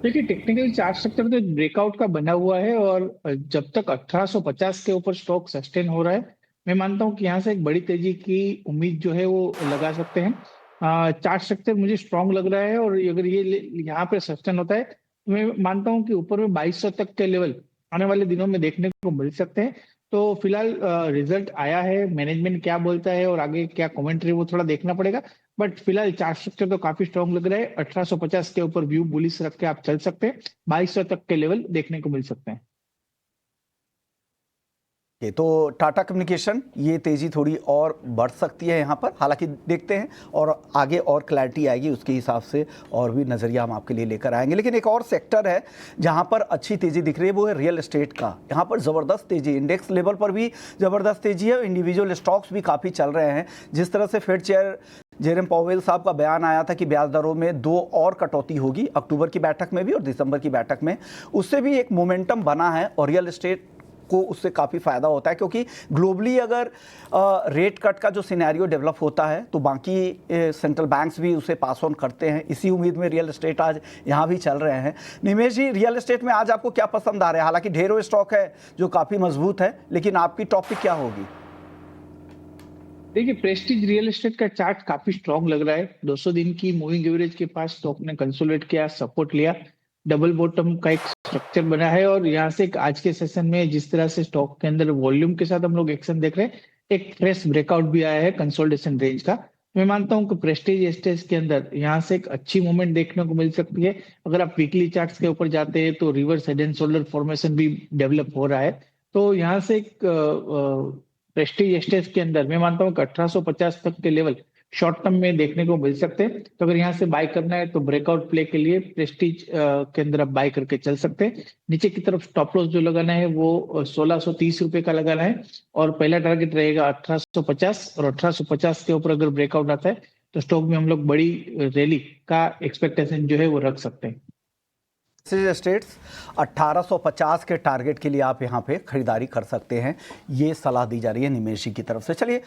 देखिए टेक्निकल चार्ट स्ट्रक्चर तो ब्रेकआउट का बना हुआ है और जब तक 1850 के ऊपर स्टॉक सस्टेन हो रहा है, मैं मानता हूँ कि यहाँ से एक बड़ी तेजी की उम्मीद जो है वो लगा सकते हैं। चार्ट स्ट्रक्चर मुझे स्ट्रांग लग रहा है और अगर ये यहाँ पे सस्टेन होता है तो मैं मानता हूँ कि ऊपर में 2200 तक के लेवल आने वाले दिनों में देखने को मिल सकते हैं। तो फिलहाल रिजल्ट आया है, मैनेजमेंट क्या बोलता है और आगे क्या कमेंट्री वो थोड़ा देखना पड़ेगा, बट फिलहाल चार्ट स्ट्रक्चर तो काफी स्ट्रांग लग रहा है। 1850 के ऊपर व्यू बुलिश रख के आप चल सकते हैं, 2200 तक के लेवल देखने को मिल सकते हैं। तो टाटा कम्युनिकेशन ये तेज़ी थोड़ी और बढ़ सकती है यहाँ पर, हालांकि देखते हैं और आगे और क्लैरिटी आएगी उसके हिसाब से और भी नज़रिया हम आपके लिए लेकर आएंगे। लेकिन एक और सेक्टर है जहाँ पर अच्छी तेज़ी दिख रही है, वो है रियल एस्टेट का। यहाँ पर ज़बरदस्त तेज़ी, इंडेक्स लेवल पर भी ज़बरदस्त तेज़ी है, इंडिविजुअल स्टॉक्स भी काफ़ी चल रहे हैं। जिस तरह से फेड चेयर जेरम पावेल साहब का बयान आया था कि ब्याज दरों में 2 और कटौती होगी, अक्टूबर की बैठक में भी और दिसंबर की बैठक में, उससे भी एक मोमेंटम बना है और रियल एस्टेट को उससे काफ़ी फ़ायदा होता है, क्योंकि ग्लोबली अगर रेट कट का जो सिनेरियो डेवलप होता है तो बाकी सेंट्रल बैंक्स भी उसे पास ऑन करते हैं। इसी उम्मीद में रियल एस्टेट आज यहाँ भी चल रहे हैं। निमेश जी, रियल एस्टेट में आज आपको क्या पसंद आ रहा है? हालांकि ढेरों स्टॉक है जो काफ़ी मजबूत है, लेकिन आपकी टॉपिक क्या होगी? देखिए प्रेस्टीज रियल एस्टेट का चार्ट काफी स्ट्रांग लग रहा है। 200 दिन की मूविंग एवरेज के पास स्टॉक ने कंसोलिडेट किया, सपोर्ट लिया, डबल बॉटम का एक स्ट्रक्चर बना है और यहाँ से आज के सेशन में जिस तरह से स्टॉक के अंदर वॉल्यूम के साथ हम लोग एक्शन देख रहे हैं, एक फ्रेश ब्रेकआउट भी आया है कंसोलिडेशन रेंज का। मैं मानता हूँ कि प्रेस्टीज एस्टेट के अंदर यहाँ से एक अच्छी मूवमेंट देखने को मिल सकती है। अगर आप वीकली चार्ट्स के ऊपर जाते हैं तो reverse head and shoulder formation भी डेवलप हो रहा है। तो यहाँ से एक प्रेस्टीज एस्टेट के अंदर मैं मानता हूँ कि 1850 तक के लेवल शॉर्ट टर्म में देखने को मिल सकते हैं। तो अगर यहाँ से बाय करना है तो ब्रेकआउट प्ले के लिए प्रेस्टीज के अंदर आप बाय करके चल सकते हैं। नीचे की तरफ स्टॉप लॉस जो लगाना है वो 1630 रुपए का लगाना है और पहला टारगेट रहेगा 1850 और 1850 के ऊपर अगर ब्रेकआउट आता है तो स्टॉक में हम लोग बड़ी रैली का एक्सपेक्टेशन जो है वो रख सकते हैं। स्टेट्स 1850 के टारगेट के लिए आप यहाँ पे खरीदारी कर सकते हैं, ये सलाह दी जा रही है निमेश जी की तरफ से। चलिए,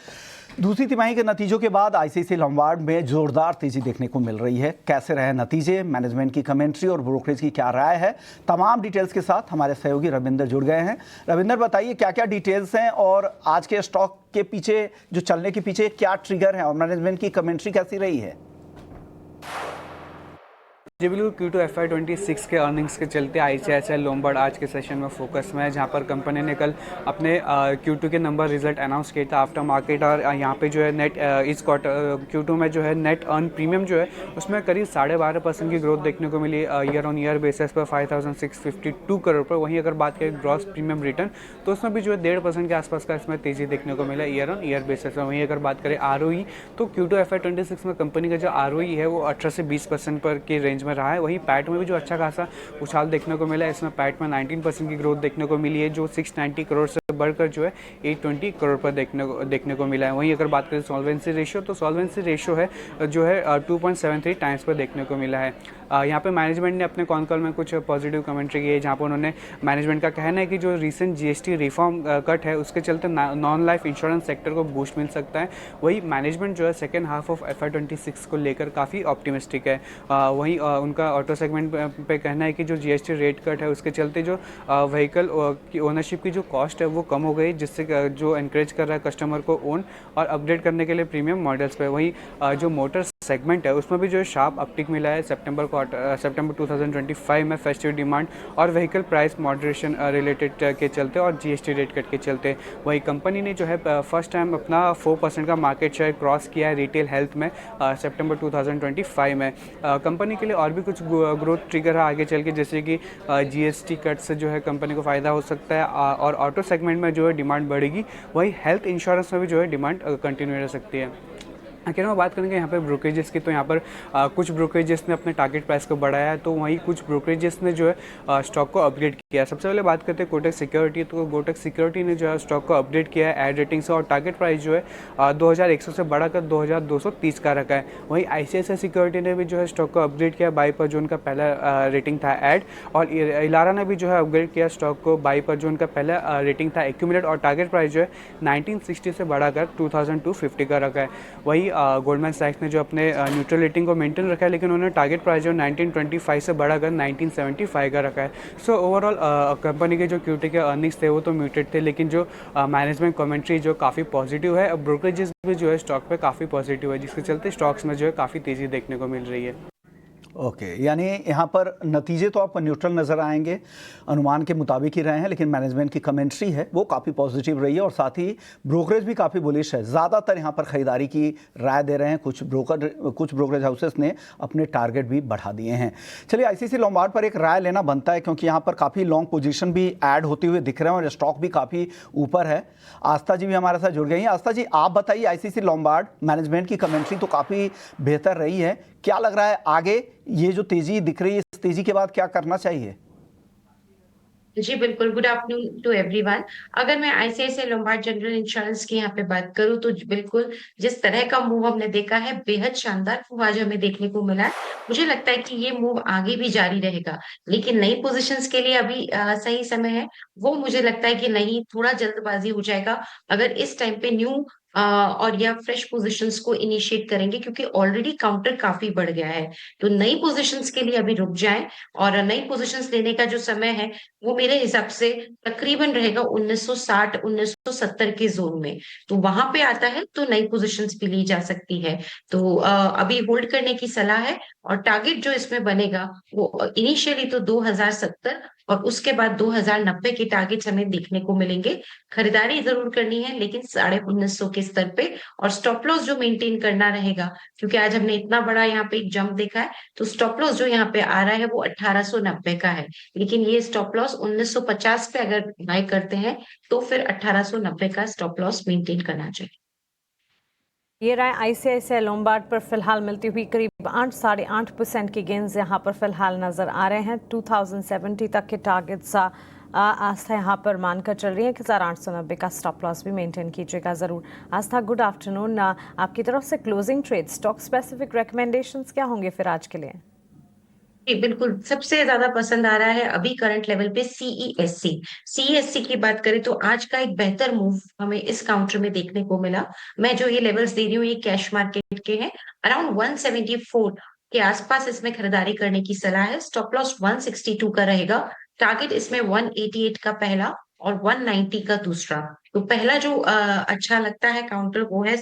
दूसरी तिमाही के नतीजों के बाद आईसीआईसीआई लोम्बार्ड में जोरदार तेजी देखने को मिल रही है। कैसे रहे नतीजे, मैनेजमेंट की कमेंट्री और ब्रोकरेज की क्या राय है, तमाम डिटेल्स के साथ हमारे सहयोगी रविंदर जुड़ गए हैं। रविंदर, बताइए क्या क्या डिटेल्स हैं और आज के स्टॉक के पीछे जो चलने के पीछे क्या ट्रिगर है और मैनेजमेंट की कमेंट्री कैसी रही है? जी बिल्कुल, Q2 FY26 के अर्निंग्स के चलते आईसीआईसीआई लोम्बार्ड आज के सेशन में फोकस में है, जहां पर कंपनी ने कल अपने Q2 के नंबर रिजल्ट अनाउंस किए थे आफ्टर मार्केट। और यहां पे जो है नेट इस क्वार्टर Q2 में जो है नेट अर्न प्रीमियम जो है उसमें करीब 12.5% की ग्रोथ देखने को मिली ईयर ऑन ईयर बेसिस पर 5652 करोड़ पर। वहीं अगर बात करें ग्रॉस प्रीमियम रिटर्न तो उसमें भी जो है 1.5% के आसपास का इसमें तेजी देखने को मिला ईयर ऑन ईयर बेसिस पर। वहीं अगर बात करें ROE तो Q2 FY26 में कंपनी का जो ROE है वो 18 से 20% पर की रेंज में रहा है। वहीं पैट में भी जो अच्छा खासा उछाल देखने को मिला है, इसमें पैट में 19% की ग्रोथ देखने को मिली है, जो 690 करोड़ से बढ़कर जो है 820 करोड़ पर देखने को मिला है। वहीं अगर बात करें सॉल्वेंसी रेशियो तो सॉल्वेंसी रेशियो है जो है 2.73 टाइम्स पर देखने को मिला है। यहाँ पे मैनेजमेंट ने अपने कॉन कॉल में कुछ पॉजिटिव कमेंट्री की है, जहाँ पर उन्होंने मैनेजमेंट का कहना है कि जो रिसेंट जीएसटी रिफॉर्म कट है उसके चलते नॉन लाइफ इंश्योरेंस सेक्टर को बूस्ट मिल सकता है। वही मैनेजमेंट जो है सेकेंड हाफ ऑफ FY26 को लेकर काफ़ी ऑप्टिमिस्टिक है। वहीं उनका ऑटो सेगमेंट पे कहना है कि जो जीएसटी रेट कट है उसके चलते जो व्हीकल की ओनरशिप की जो कॉस्ट है वो कम हो गई, जिससे जो एनकरेज कर रहा है कस्टमर को ओन और अपग्रेड करने के लिए प्रीमियम मॉडल्स पे। वहीं जो मोटर सेगमेंट है उसमें भी जो शार्प अपटिक मिला है सितंबर 2025 में फेस्टिव डिमांड और व्हीकल प्राइस मॉडरेशन रिलेटेड के चलते और जीएसटी रेट कट के चलते। वही कंपनी ने जो है फर्स्ट टाइम अपना 4% का मार्केट शेयर क्रॉस किया है रिटेल हेल्थ में सितंबर 2025 में। कंपनी के लिए और भी कुछ ग्रोथ ट्रिगर है आगे चल के, जैसे कि जीएसटी कट से जो है कंपनी को फ़ायदा हो सकता है और ऑटो सेगमेंट में जो है डिमांड बढ़ेगी। वही हेल्थ इंश्योरेंस में भी जो है डिमांड कंटिन्यू रह सकती है। अगर हम बात करेंगे यहाँ पे ब्रोकरेजेस की तो यहाँ पर कुछ ब्रोकरेजेस ने अपने टारगेट प्राइस को बढ़ाया है, तो वहीं कुछ ब्रोकरेजेस ने जो है स्टॉक को अपग्रेड किया है। सबसे पहले बात करते हैं कोटक सिक्योरिटी, तो कोटक सिक्योरिटी ने जो है स्टॉक को अपग्रेड किया है एड रेटिंग से और टारगेट प्राइस जो है 2100 से बढ़ाकर 2230 का रखा है। वहीं आईसीआईसीआई सिक्योरिटी ने भी जो है स्टॉक को अपग्रेड किया बाई पर, जो उनका पहला रेटिंग था एड, और इलारा ने भी जो है अपग्रेड किया स्टॉक को बाई पर, जो उनका पहला रेटिंग था एक्यूमुलेट और टारगेट प्राइस जो है 1960 से बढ़ाकर 2250 का रखा है। वही गोल्डमैन सैक्स ने जो अपने न्यूट्रल रेटिंग को मेंटेन रखा है, लेकिन उन्होंने टारगेट प्राइस जो 1925 से बढ़ाकर 1975 का रखा है। सो ओवरऑल कंपनी के जो Q2 के अर्निंग्स थे वो तो म्यूटेड थे, लेकिन जो मैनेजमेंट कमेंट्री जो काफ़ी पॉजिटिव है, ब्रोकरेजेस भी जो है स्टॉक पे काफ़ी पॉजिटिव है, जिसके चलते स्टॉक्स में जो है काफ़ी तेज़ी देखने को मिल रही है। ओके, यानी यहाँ पर नतीजे तो आपको न्यूट्रल नज़र आएंगे, अनुमान के मुताबिक ही रहे हैं, लेकिन मैनेजमेंट की कमेंट्री है वो काफ़ी पॉजिटिव रही है और साथ ही ब्रोकरेज भी काफ़ी बुलिश है। ज़्यादातर यहाँ पर ख़रीदारी की राय दे रहे हैं, कुछ ब्रोकरेज हाउसेस ने अपने टारगेट भी बढ़ा दिए हैं। चलिए, आईसीआईसीआई लोम्बार्ड पर एक राय लेना बनता है, क्योंकि यहाँ पर काफ़ी लॉन्ग पोजीशन भी ऐड होते हुए दिख रहे हैं और स्टॉक भी काफ़ी ऊपर है। आस्था जी भी हमारे साथ जुड़ गई हैं। आस्था जी, आप बताइए, आईसीआईसीआई लोम्बार्ड मैनेजमेंट की कमेंट्री तो काफ़ी बेहतर रही है, क्या लग रहा है आगे ये जो तेजी दिख रही है, इस तेजी के बाद क्या करना चाहिए? जी बिल्कुल, गुड आफ्टरनून टू एवरीवन। अगर मैं आईसीआईसीआई लोम्बार्ड जनरल इंश्योरेंस की यहाँ पे बात करूँ तो बिल्कुल जिस तरह का मूव हमने देखा है, बेहद शानदार मूव आज हमें देखने को मिला है। मुझे लगता है कि ये मूव आगे भी जारी रहेगा, लेकिन नई पोजीशंस के लिए अभी सही समय है वो मुझे लगता है कि नहीं, थोड़ा जल्दबाजी हो जाएगा अगर इस टाइम पे न्यू और या फ्रेश पोजीशंस को इनिशिएट करेंगे, क्योंकि ऑलरेडी काउंटर काफी बढ़ गया है। तो नई पोजीशंस के लिए अभी रुक जाएं और नई पोजीशंस लेने का जो समय है वो मेरे हिसाब से तकरीबन रहेगा 1960 1970 के जोन में। तो वहां पे आता है तो नई पोजीशंस भी ली जा सकती है। तो अभी होल्ड करने की सलाह है और टारगेट जो इसमें बनेगा वो इनिशियली तो 2070 और उसके बाद 2090 के टारगेट्स हमें देखने को मिलेंगे। खरीदारी जरूर करनी है, लेकिन 1950 के स्तर पे, और स्टॉप लॉस जो मेंटेन करना रहेगा, क्योंकि आज हमने इतना बड़ा यहाँ पे एक जंप देखा है, तो स्टॉप लॉस जो यहाँ पे आ रहा है वो 1890 का है, लेकिन ये स्टॉप लॉस 1950 पे अगर बाय करते हैं तो फिर 1890 का स्टॉप लॉस मेंटेन करना चाहिए। ये रहा आईसीआईसीआई लोम्बार्ड पर फिलहाल मिलती हुई करीब 8-8.5% की गेंस यहाँ पर फिलहाल नजर आ रहे हैं। 2070 तक के टारगेट्स आस्था यहाँ पर मानकर चल रही है कि 1890 का स्टॉप लॉस भी मेंटेन कीजिएगा जरूर। आस्था, गुड आफ्टरनून। आपकी तरफ से closing trade stock specific recommendations क्या होंगे फिर आज के लिए? जी बिल्कुल, सबसे ज्यादा पसंद आ रहा है अभी करंट लेवल पे सीईएससी की बात करें तो आज का एक बेहतर मूव हमें इस काउंटर में देखने को मिला। मैं जो ये लेवल्स दे रही हूँ ये कैश मार्केट के हैं। अराउंड 174 के आसपास इसमें खरीदारी करने की सलाह है। स्टॉप लॉस 162 का रहेगा। टारगेट इसमें 188 का पहला और 190 का दूसरा। तो पहला जो अच्छा लगता है काउंटर वो है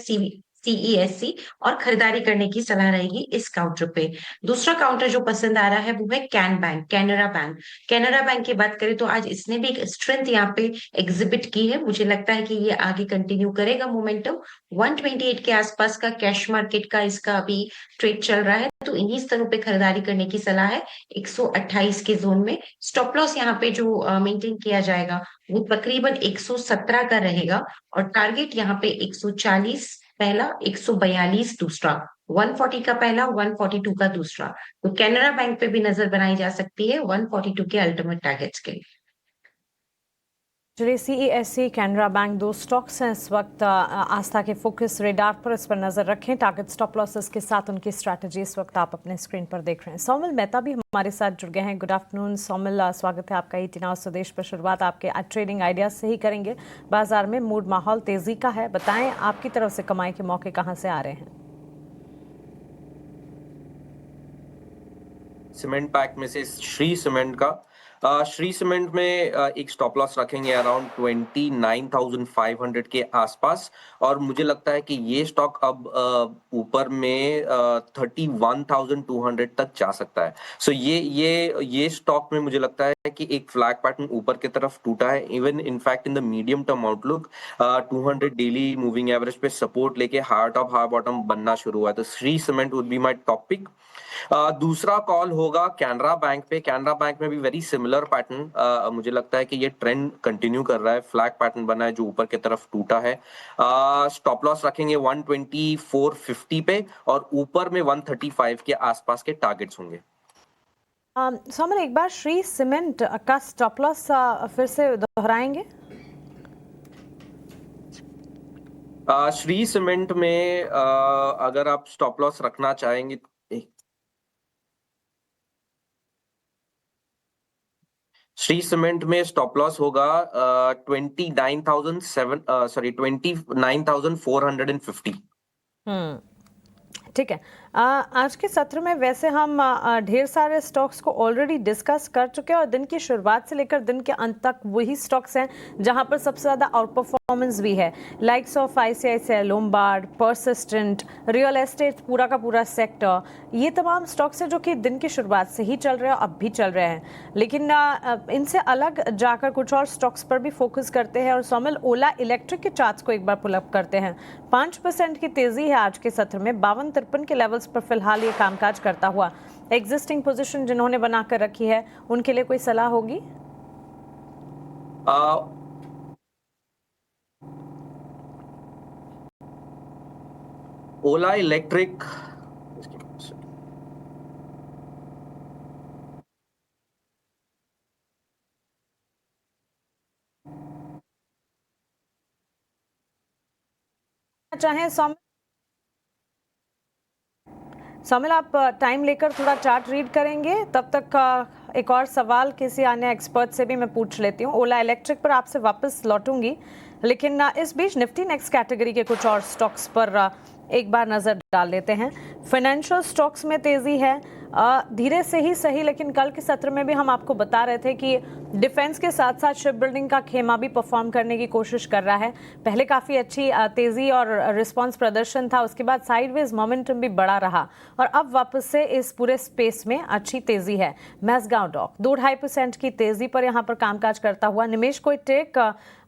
सीईएससी और खरीदारी करने की सलाह रहेगी इस काउंटर पे। दूसरा काउंटर जो पसंद आ रहा है वो है कैनरा बैंक। कैनरा बैंक की बात करें तो आज इसने भी एक स्ट्रेंथ यहाँ पे एग्जिबिट की है। मुझे लगता है कि ये आगे कंटिन्यू करेगा मोमेंटम। 128 के आसपास का कैश मार्केट का इसका अभी ट्रेड चल रहा है, तो इन्हीं स्तरों पे खरीदारी करने की सलाह है 128 के जोन में। स्टॉप लॉस यहाँ पे जो मेंटेन किया जाएगा वो तकरीबन 117 का रहेगा और टारगेट यहाँ पे 140 पहला, 142 दूसरा, 140 का पहला, 142 का दूसरा। तो कैनरा बैंक पे भी नजर बनाई जा सकती है 142 के अल्टीमेट टारगेट्स के लिए। चलिए, सीईएससी, कैनरा बैंक, दो स्टॉक्स हैं इस वक्त आस्था के फोकस रेडार पर। इस पर नजर रखें। टारगेट स्टॉप लॉसेस के साथ उनकी स्ट्रैटेजी इस वक्त आप अपने स्क्रीन पर देख रहे हैं। सोमिल मेहता भी हमारे साथ जुड़ गए हैं। गुड आफ्टरनून सोमिल, स्वागत है आपका ईटी नाउ स्वदेश पर। शुरुआत आपके ट्रेडिंग आइडियाज से ही करेंगे। बाजार में मूड माहौल तेजी का है, बताएं आपकी तरफ से कमाई के मौके कहां से आ रहे हैं? सीमेंट पैक में से श्री सीमेंट का श्री सीमेंट में एक स्टॉप लॉस रखेंगे अराउंड 29,500 के आसपास और मुझे लगता है कि ये स्टॉक अब ऊपर में 31,200 तक जा सकता है। सो ये स्टॉक में मुझे लगता है कि एक फ्लैग पैटर्न ऊपर की तरफ टूटा है। Even in fact in the medium term outlook 200 daily moving average पे सपोर्ट लेके हाई टॉप हाई बॉटम बनना शुरू हुआ है। तो Shree Cement would be my top pick. दूसरा कॉल होगा कैनरा बैंक पे। कैनरा बैंक में भी वेरी सिमिलर पैटर्न मुझे लगता है कि ये ट्रेंड कंटिन्यू कर रहा है। फ्लैग पैटर्न बना है जो ऊपर की तरफ टूटा है। स्टॉप लॉस रखेंगे 124.50 पे और ऊपर में 135 के आसपास के टारगेट्स होंगे। सोमिल, एक बार श्री सीमेंट का स्टॉप लॉस फिर से दोहराएंगे? श्री सीमेंट में अगर आप स्टॉप लॉस रखना चाहेंगे, श्री सीमेंट में स्टॉप लॉस होगा 29,450। ठीक है। आज के सत्र में वैसे हम ढेर सारे स्टॉक्स को ऑलरेडी डिस्कस कर चुके हैं और दिन की शुरुआत से लेकर दिन के अंत तक वही स्टॉक्स हैं जहां पर सबसे ज्यादा आउट परफॉर्मेंस भी है। Likes of ICICI Lombard, persistent, real estate, पूरा का पूरा सेक्टर, ये तमाम स्टॉक्स हैं जो कि दिन की शुरुआत से ही चल रहे हैं और अब भी चल रहे हैं। लेकिन इनसे अलग जाकर कुछ और स्टॉक्स पर भी फोकस करते हैं और सोमिल, ओला इलेक्ट्रिक के चार्ट्स को एक बार पुल अप करते हैं। 5% की तेजी है आज के सत्र में। 52-53 के लेवल्स पर फिलहाल ये कामकाज करता हुआ। एग्जिस्टिंग पोजीशन जिन्होंने बनाकर रखी है उनके लिए कोई सलाह होगी? ओला इलेक्ट्रिक चाहें सोमिल, आप टाइम लेकर थोड़ा चार्ट रीड करेंगे। तब तक एक और सवाल किसी अन्य एक्सपर्ट से भी मैं पूछ लेती हूँ। ओला इलेक्ट्रिक पर आपसे वापस लौटूंगी, लेकिन इस बीच निफ्टी नेक्स्ट कैटेगरी के कुछ और स्टॉक्स पर एक बार नजर डाल लेते हैं। फाइनेंशियल स्टॉक्स में तेजी है, धीरे से ही सही, लेकिन कल के सत्र में भी हम आपको बता रहे थे कि डिफेंस के साथ साथ शिप बिल्डिंग का खेमा भी परफॉर्म करने की कोशिश कर रहा है। पहले काफ़ी अच्छी तेज़ी और रिस्पांस प्रदर्शन था, उसके बाद साइडवेज मोमेंटम भी बड़ा रहा और अब वापस से इस पूरे स्पेस में अच्छी तेज़ी है। मैसगांव डॉक 2-2.5% की तेज़ी पर यहाँ पर कामकाज करता हुआ। निमेश, कोई टेक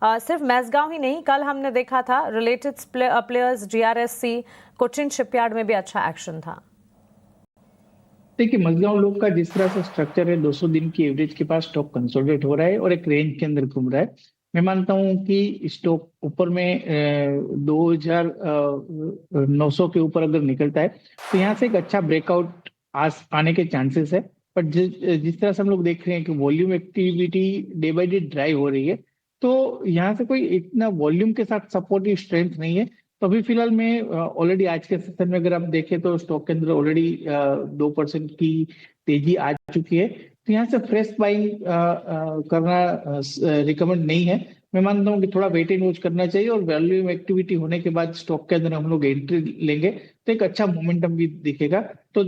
सिर्फ मैसगांव ही नहीं, कल हमने देखा था related players GRSC, Cochin shipyard में भी अच्छा एक्शन था। देखिए, मजगांव लोग का जिस तरह से स्ट्रक्चर है, 200 दिन की एवरेज के पास स्टॉक कंसोलिडेट हो रहा है और एक रेंज के अंदर घूम रहा है। मैं मानता हूं कि स्टॉक ऊपर में 2,900 के ऊपर अगर निकलता है तो यहाँ से एक अच्छा ब्रेकआउट आने के चांसेस है। बट जिस तरह से हम लोग देख रहे हैं कि volume activity day by day dry हो रही है, तो यहाँ से कोई इतना वॉल्यूम के साथ सपोर्टिव स्ट्रेंथ नहीं है। तो अभी फिलहाल में ऑलरेडी आज के सेशन में अगर आप देखें तो स्टॉक के अंदर ऑलरेडी 2% की तेजी आ चुकी है। तो यहाँ से फ्रेश बाइंग करना रिकमेंड नहीं है। मैं मानता हूँ कि थोड़ा वेट एंड वॉच करना चाहिए और वैल्यूम एक्टिविटी होने के बाद स्टॉक के अंदर हम लोग एंट्री लेंगे तो एक अच्छा मोमेंटम भी दिखेगा। तो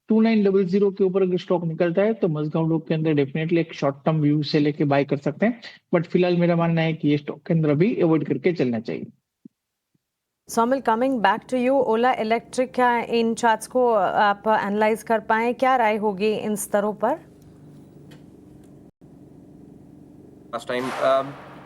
2900 के ऊपर अगर स्टॉक निकलता है तो मजगांव लोग के अंदर डेफिनेटली एक शॉर्ट टर्म व्यू से लेके बाय कर सकते हैं। बट फिलहाल मेरा मानना है कि ये स्टॉक के अंदर अभी अवॉइड करके चलना चाहिए। Somil, coming back to you, Ola Electric in charts को आप एनालाइज कर पाए, क्या राय होगी इन स्तरों पर? लास्ट टाइम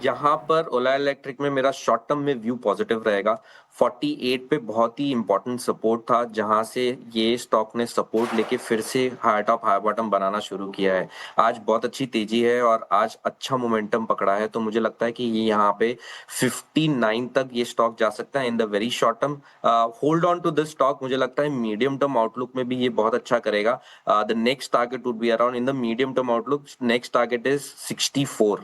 यहाँ पर ओला इलेक्ट्रिक में मेरा शॉर्ट टर्म में व्यू पॉजिटिव रहेगा। 48 पे बहुत ही इंपॉर्टेंट सपोर्ट था जहां से ये स्टॉक ने सपोर्ट लेके फिर से हाई टॉप हाई बॉटम बनाना शुरू किया है। आज बहुत अच्छी तेजी है और आज अच्छा मोमेंटम पकड़ा है, तो मुझे लगता है कि ये यहाँ पे 59 तक ये स्टॉक जा सकता है in the very short term. Hold on to this stock. मुझे लगता है मीडियम टर्म आउटलुक में भी ये बहुत अच्छा करेगा। The next target would be around in the medium term outlook, next target is 64।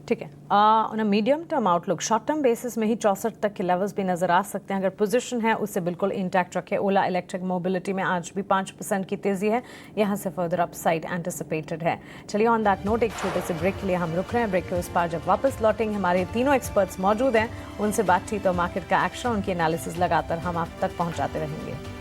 ठीक है, on a medium term outlook short term basis में ही 64 तक के लेवल्स भी नजर आ सकते हैं। अगर पोजीशन है उसे बिल्कुल इंटैक्ट रखें। ओला इलेक्ट्रिक मोबिलिटी में आज भी 5% की तेजी है, यहां से फर्दर अपसाइड एंटिसिपेटेड है। चलिए, ऑन दैट नोट एक छोटे से ब्रेक के लिए हम रुक रहे हैं। ब्रेक के उस पार जब वापस लौटेंगे हमारे तीनों एक्सपर्ट्स मौजूद हैं, उनसे बातचीत और मार्केट का एक्शन, उनकी एनालिसिस लगातार हम आप तक पहुंचाते रहेंगे।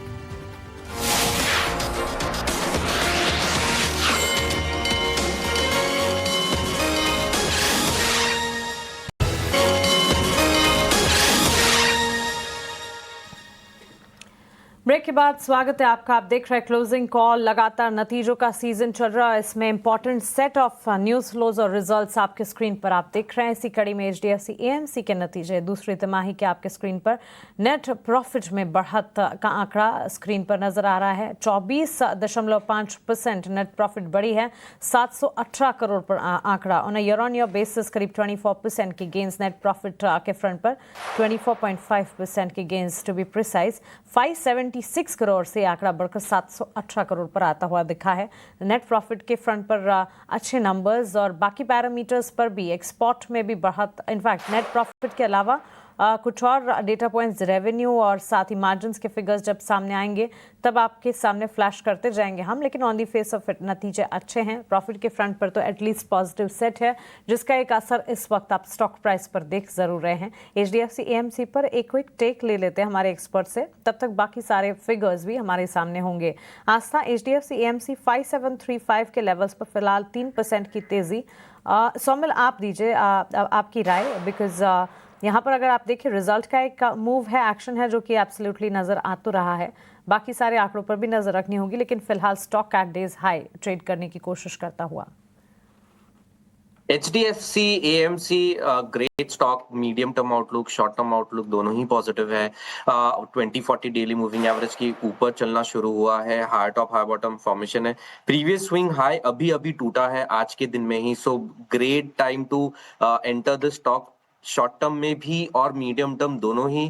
ब्रेक के बाद स्वागत है आपका। आप देख रहे हैं क्लोजिंग कॉल। लगातार नतीजों का सीजन चल रहा है, इसमें important set of news flows और रिजल्ट्स आपके स्क्रीन पर आप देख रहे हैं। इसी कड़ी में HDFC AMC के नतीजे दूसरी तिमाही के आपके स्क्रीन पर। नेट प्रॉफिट में बढ़त का आंकड़ा स्क्रीन पर नजर आ रहा है। 24.5% नेट प्रॉफिट बढ़ी है, 718 करोड़ पर आंकड़ा। On year on year basis करीब 24% की गेंस नेट प्रॉफिट के फ्रंट पर, 24.5% की gains to be precise. 576 crore से आंकड़ा बढ़कर 718 करोड़ पर आता हुआ दिखा है। नेट प्रॉफिट के फ्रंट पर अच्छे नंबर्स और बाकी पैरामीटर्स पर भी, एक्सपोर्ट में भी बढ़त। इनफैक्ट नेट प्रॉफिट के अलावा कुछ और डेटा पॉइंट्स, रेवेन्यू और साथ ही मार्जिन्स के फिगर्स जब सामने आएंगे तब आपके सामने फ्लैश करते जाएंगे हम। लेकिन on the face of it नतीजे अच्छे हैं। प्रॉफिट के फ्रंट पर तो एटलीस्ट पॉजिटिव सेट है, जिसका एक असर इस वक्त आप स्टॉक प्राइस पर देख जरूर रहे हैं। HDFC AMC पर एक क्विक टेक ले लेते हैं हमारे एक्सपर्ट से, तब तक बाकी सारे फिगर्स भी हमारे सामने होंगे। आस्था HDFC AMC 5735 के लेवल्स पर फिलहाल 3% की तेजी। सोमिल, आप दीजिए आपकी राय, बिकॉज यहाँ पर अगर आप देखें रिजल्ट का एक मूव है, एक्शन है, जो कि एब्सोल्युटली नजर आ तो रहा है। बाकी सारे आंकड़ों पर भी नजर रखनी होगी, लेकिन फिलहाल stock at days high trade करने की कोशिश करता हुआ। HDFC AMC great stock, medium term outlook, short term outlook दोनों ही पॉजिटिव है। 2040 डेली मूविंग एवरेज की ऊपर चलना शुरू हुआ है। High top high bottom formation है। प्रीवियस स्विंग हाई अभी अभी टूटा है आज के दिन में ही। So great time to enter the stock, short term में भी और मीडियम टर्म दोनों ही।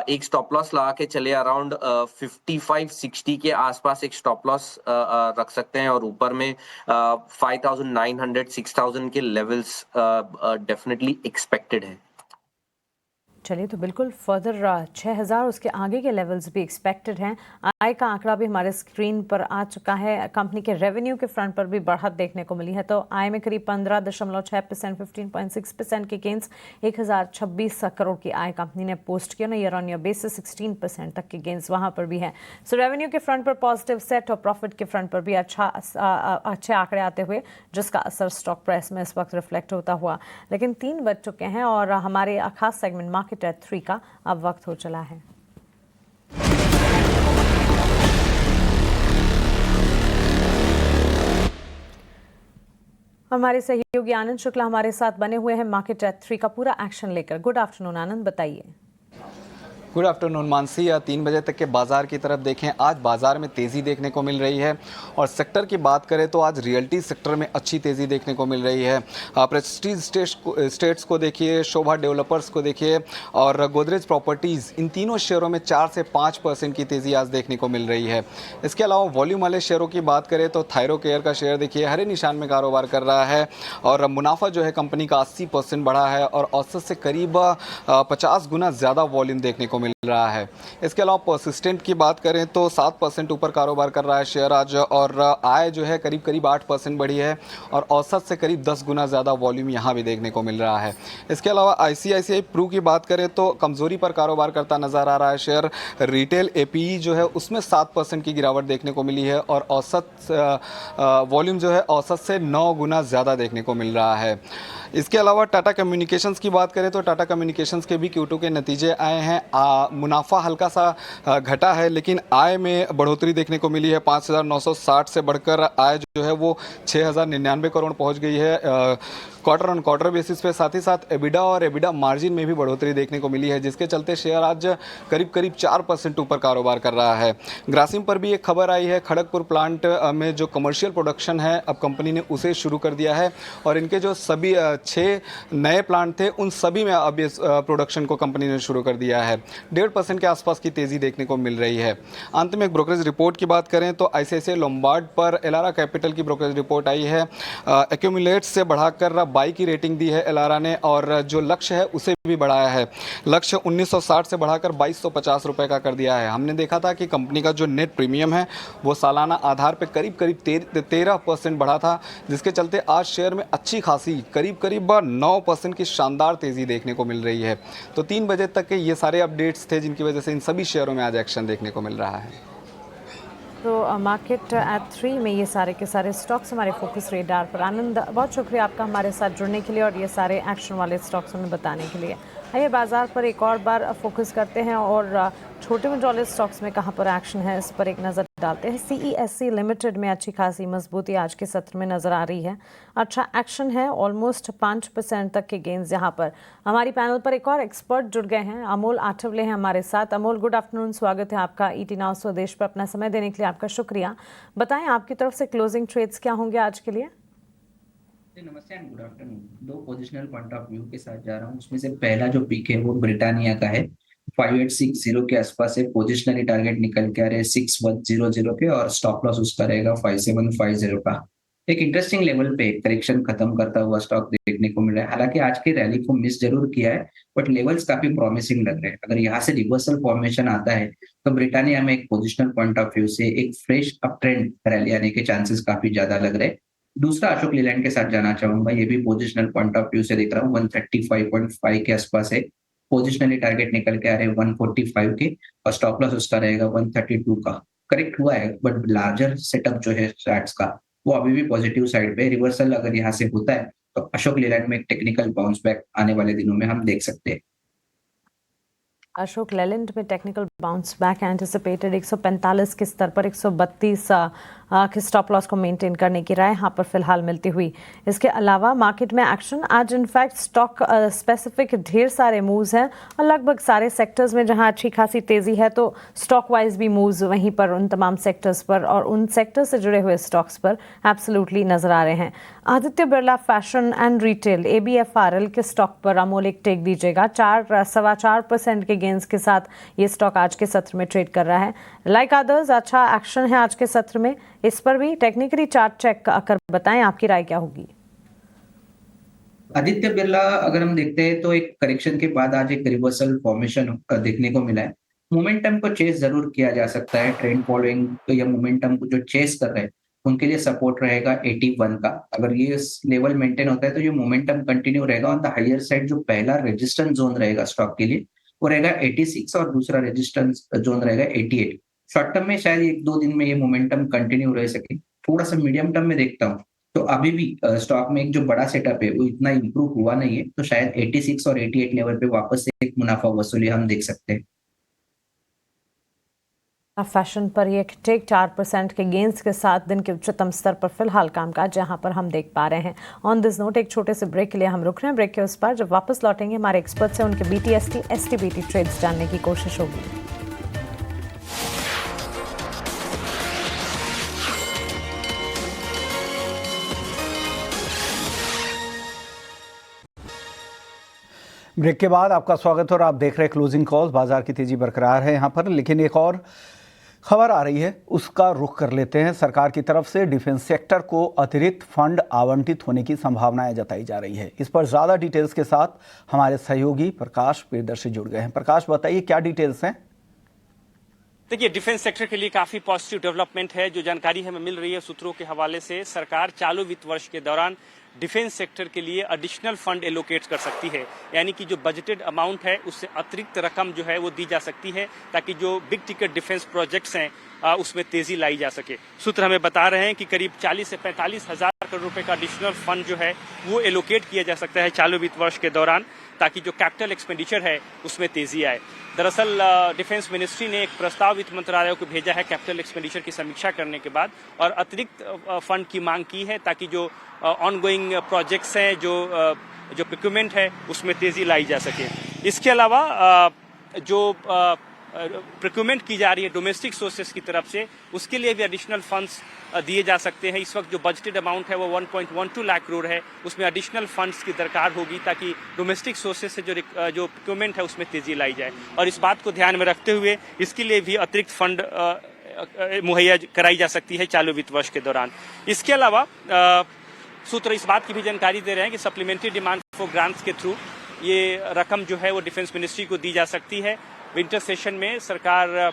एक स्टॉप लॉस लगा के चले, अराउंड 5560 के आसपास एक स्टॉप लॉस रख सकते हैं और ऊपर में 5900 6000 के लेवल्स डेफिनेटली एक्सपेक्टेड है। चलिए, तो बिल्कुल फर्दर 6000 उसके आगे के लेवल्स भी एक्सपेक्टेड हैं। आय का आंकड़ा भी हमारे स्क्रीन पर आ चुका है। कंपनी के रेवेन्यू के फ्रंट पर भी बढ़त देखने को मिली है, तो आय में करीब 15.6%, 15.6% के गेंस, 1026 करोड़ की आय कंपनी ने पोस्ट किया ना। ईयर ऑन ईयर बेसिस 16% तक के गेंस वहां पर भी है। सो रेवेन्यू के फ्रंट पर पॉजिटिव सेट और प्रॉफिट के फ्रंट पर भी अच्छे आंकड़े आते हुए, जिसका असर स्टॉक प्राइस में इस वक्त रिफ्लेक्ट होता हुआ। लेकिन 3 बज चुके हैं और हमारे खास सेगमेंट मार्केट एट 3 का अब वक्त हो चला है। हमारे सहयोगी आनंद शुक्ला हमारे साथ बने हुए हैं मार्केट एट 3 का पूरा एक्शन लेकर। गुड आफ्टरनून आनंद, बताइए। Good afternoon Mansi. 3 बजे तक के बाजार की तरफ देखें, आज बाजार में तेज़ी देखने को मिल रही है और सेक्टर की बात करें तो आज रियल्टी सेक्टर में अच्छी तेज़ी देखने को मिल रही है। प्रेस्टीज स्टेट्स को देखिए, शोभा डेवलपर्स को देखिए और गोदरेज प्रॉपर्टीज़, इन तीनों शेयरों में 4 से 5% की तेज़ी आज देखने को मिल रही है। इसके अलावा वॉल्यूम वाले शेयरों की बात करें तो थायरो केयर का शेयर देखिए हरे निशान में कारोबार कर रहा है और मुनाफा जो है कंपनी का 80% बढ़ा है और औसत से करीब 50 गुना ज़्यादा वॉल्यूम देखने को मिल रहा है। इसके अलावा परसिस्टेंट की बात करें तो 7% ऊपर कारोबार कर रहा है शेयर आज और आय जो है करीब 8% बढ़ी है और औसत से करीब 10 गुना ज़्यादा वॉल्यूम यहाँ भी देखने को मिल रहा है। इसके अलावा ICICI प्रू की बात करें तो कमज़ोरी पर कारोबार करता नज़र आ रहा है शेयर। रिटेल APE जो है उसमें 7% की गिरावट देखने को मिली है और औसत वॉल्यूम जो है औसत से 9 गुना ज़्यादा देखने को मिल रहा है। इसके अलावा टाटा कम्युनिकेशंस की बात करें तो टाटा कम्युनिकेशंस के भी Q2 के नतीजे आए हैं। मुनाफा हल्का सा घटा है लेकिन आय में बढ़ोतरी देखने को मिली है। 5,960 से बढ़कर आय जो है वो 6,099 करोड़ पहुंच गई है क्वार्टर ऑन क्वार्टर बेसिस पे। साथ ही साथ एबिडा और एबिडा मार्जिन में भी बढ़ोतरी देखने को मिली है जिसके चलते शेयर आज करीब 4% ऊपर कारोबार कर रहा है। ग्रासिम पर भी एक खबर आई है, खड़गपुर प्लांट में जो कमर्शियल प्रोडक्शन है अब कंपनी ने उसे शुरू कर दिया है और इनके जो सभी 6 नए प्लांट थे उन सभी में अब इस प्रोडक्शन को कंपनी ने शुरू कर दिया है। 1.5% के आसपास की तेज़ी देखने को मिल रही है। अंत में एक ब्रोकरेज रिपोर्ट की बात करें तो ICICI लोम्बार्ड पर एलारा कैपिटल की ब्रोकरेज रिपोर्ट आई है। एक्यूमुलेट्स से बढ़ाकर बाई की रेटिंग दी है एलारा ने और जो लक्ष्य है उसे भी बढ़ाया है। लक्ष्य 1960 से बढ़ाकर 2250 रुपये का कर दिया है। हमने देखा था कि कंपनी का जो नेट प्रीमियम है वो सालाना आधार पर करीब 13% बढ़ा था जिसके चलते आज शेयर में अच्छी खासी करीब 9% की शानदार तेज़ी देखने को मिल रही है। तो 3 बजे तक के ये सारे अपडेट्स थे जिनकी वजह से इन सभी शेयरों में आज एक्शन देखने को मिल रहा है। तो मार्केट एट 3 में ये सारे के सारे स्टॉक्स हमारे फोकस रेडार पर। आनंद, बहुत शुक्रिया आपका हमारे साथ जुड़ने के लिए और ये सारे एक्शन वाले स्टॉक्स हमें बताने के लिए। आइए बाजार पर एक और बार फोकस करते हैं और छोटे विड्रॉल स्टॉक्स में कहां पर एक्शन है इस पर एक नज़र डालते हैं। CESC लिमिटेड में अच्छी खासी मजबूती आज के सत्र में नज़र आ रही है। अच्छा एक्शन है, ऑलमोस्ट 5% तक के गेंस यहाँ पर। हमारी पैनल पर एक और एक्सपर्ट जुड़ गए हैं, अमोल आठवले हैं हमारे साथ। अमोल, गुड आफ्टरनून, स्वागत है आपका ET नाउ स्वदेश पर। अपना समय देने के लिए आपका शुक्रिया। बताएं आपकी तरफ से क्लोजिंग ट्रेड्स क्या होंगे आज के लिए? नमस्ते and good afternoon. 2 positional point of view के साथ जा रहा हूँ। उसमें से पहला जो पिक है वो ब्रिटानिया का है। 5860 के आसपास से पोजिशनली टारगेट निकल के आ रहे हैं 6100 के और स्टॉप लॉस उसका रहेगा 5750 का। एक इंटरेस्टिंग लेवल पे करेक्शन खत्म करता हुआ स्टॉक देखने को मिल रहा है। हालांकि आज की रैली को मिस जरूर किया है बट लेवल्स काफी प्रॉमिसिंग लग रहे हैं। अगर यहाँ से रिवर्सल फॉर्मेशन आता है तो ब्रिटानिया में एक पोजिशनल पॉइंट ऑफ व्यू से एक फ्रेश अप ट्रेंड रैली आने के चांसेस काफी ज्यादा लग रहे हैं। दूसरा अशोक लीलैंड के साथ जाना चाहूंगा। ये भी पोजिशनल पॉइंट ऑफ व्यू से देख रहा हूँ 135.5 के आसपास है। पोजिशनली टारगेट निकल के आ रहे हैं 145 के और स्टॉप लॉस उसका रहेगा 132 का। करेक्ट हुआ है बट लार्जर सेटअप जो है चार्ट्स का वो अभी भी पॉजिटिव साइड पे। रिवर्सल अगर यहाँ से होता है तो अशोक लीलैंड में एक टेक्निकल बाउंस बैक आने वाले दिनों में हम देख सकते हैं। अशोक लेलैंड में टेक्निकल बाउंस बैक एंटिसिपेटेड। 145 के स्तर पर 132 के स्टॉप लॉस को मेंटेन करने की राय यहाँ पर फिलहाल मिलती हुई। इसके अलावा मार्केट में एक्शन आज इनफैक्ट स्टॉक स्पेसिफिक ढेर सारे मूव्स हैं और लगभग सारे सेक्टर्स में जहाँ अच्छी खासी तेज़ी है तो स्टॉक वाइज भी मूव्स वहीं पर उन तमाम सेक्टर्स पर और उन सेक्टर से जुड़े हुए स्टॉक्स पर एब्सोल्युटली नजर आ रहे हैं। Aditya Birla fashion and retail ABFRL के स्टॉक पर अमोल एक टेक दीजिएगा। 4.25% के गेंस के साथ ये स्टॉक आज के सत्र में ट्रेड कर रहा है। लाइक अदर्स अच्छा एक्शन है आज के सत्र में, इस पर भी टेक्निकली चार्ट चेक कर बताएं आपकी राय क्या होगी। आदित्य बिरला अगर हम देखते हैं तो एक करेक्शन के बाद आज एक रिवर्सल फॉर्मेशन देखने को मिला है। मोमेंटम को चेस जरूर किया जा सकता है। ट्रेंड फॉलोइंग या मोमेंटम को जो चेस कर रहे हैं उनके लिए सपोर्ट रहेगा 81 का। अगर ये लेवल मेंटेन होता है तो ये मोमेंटम कंटिन्यू रहेगा। ऑन द हायर साइड जो पहला रेजिस्टेंस जोन रहेगा स्टॉक के लिए वो रहेगा 86 और दूसरा रेजिस्टेंस जोन रहेगा 88। शॉर्ट टर्म में शायद 1-2 दिन में ये मोमेंटम कंटिन्यू रह सके। थोड़ा सा मीडियम टर्म में देखता हूँ तो अभी भी स्टॉक में एक जो बड़ा सेटअप है वो इतना इंप्रूव हुआ नहीं है तो शायद 86 और 88 लेवल पे वापस से एक मुनाफा वसूली हम देख सकते हैं। फैशन पर ये टेक 4% के गेंस के साथ दिन के उच्चतम स्तर पर फिलहाल कामकाज जहां पर हम देख पा रहे हैं। ऑन दिस नोट एक छोटे से ब्रेक के लिए हम रुक रहे हैं। ब्रेक के उस पर जब वापस लौटेंगे हमारे एक्सपर्ट से उनके BTST STBT ट्रेड्स जानने की कोशिश होगी। ब्रेक के बाद आपका स्वागत है और आप देख रहे हैं क्लोजिंग कॉल्स। बाजार की तेजी बरकरार है यहाँ पर, लेकिन एक और खबर आ रही है, उसका रुख कर लेते हैं। सरकार की तरफ से डिफेंस सेक्टर को अतिरिक्त फंड आवंटित होने की संभावनाएं जताई जा रही है। इस पर ज़्यादा डिटेल्स के साथ हमारे सहयोगी प्रकाश प्रियदर्शी जुड़ गए हैं। प्रकाश, बताइए क्या डिटेल्स हैं? देखिए, डिफेंस सेक्टर के लिए काफी पॉजिटिव डेवलपमेंट है। जो जानकारी हमें मिल रही है सूत्रों के हवाले से, सरकार चालू वित्त वर्ष के दौरान डिफेंस सेक्टर के लिए एडिशनल फंड एलोकेट कर सकती है, यानी कि जो बजटेड अमाउंट है उससे अतिरिक्त रकम जो है वो दी जा सकती है, ताकि जो बिग टिकट डिफेंस प्रोजेक्ट्स हैं उसमें तेजी लाई जा सके। सूत्र हमें बता रहे हैं कि करीब 40 से 45 हजार करोड़ रुपए का एडिशनल फंड जो है वो एलोकेट किया जा सकता है चालू वित्त वर्ष के दौरान, ताकि जो कैपिटल एक्सपेंडिचर है उसमें तेजी आए। दरअसल डिफेंस मिनिस्ट्री ने एक प्रस्ताव वित्त मंत्रालय को भेजा है कैपिटल एक्सपेंडिचर की समीक्षा करने के बाद, और अतिरिक्त फंड की मांग की है, ताकि जो ऑनगोइंग प्रोजेक्ट्स हैं, जो प्रोक्यूरमेंट है उसमें तेजी लाई जा सके। इसके अलावा जो प्रोक्यूरमेंट की जा रही है डोमेस्टिक सोर्सेस की तरफ से, उसके लिए भी एडिशनल फंड्स दिए जा सकते हैं। इस वक्त जो बजटेड अमाउंट है वो 1.12 लाख करोड़ है, उसमें एडिशनल फंड्स की दरकार होगी, ताकि डोमेस्टिक सोर्सेस से जो प्रोक्यूरमेंट है उसमें तेजी लाई जाए। और इस बात को ध्यान में रखते हुए इसके लिए भी अतिरिक्त फंड मुहैया कराई जा सकती है चालू वित्त वर्ष के दौरान। इसके अलावा सूत्र इस बात की भी जानकारी दे रहे हैं कि सप्लीमेंट्री डिमांड फॉर ग्रांट्स के थ्रू ये रकम जो है वो डिफेंस मिनिस्ट्री को दी जा सकती है। विंटर सेशन में सरकार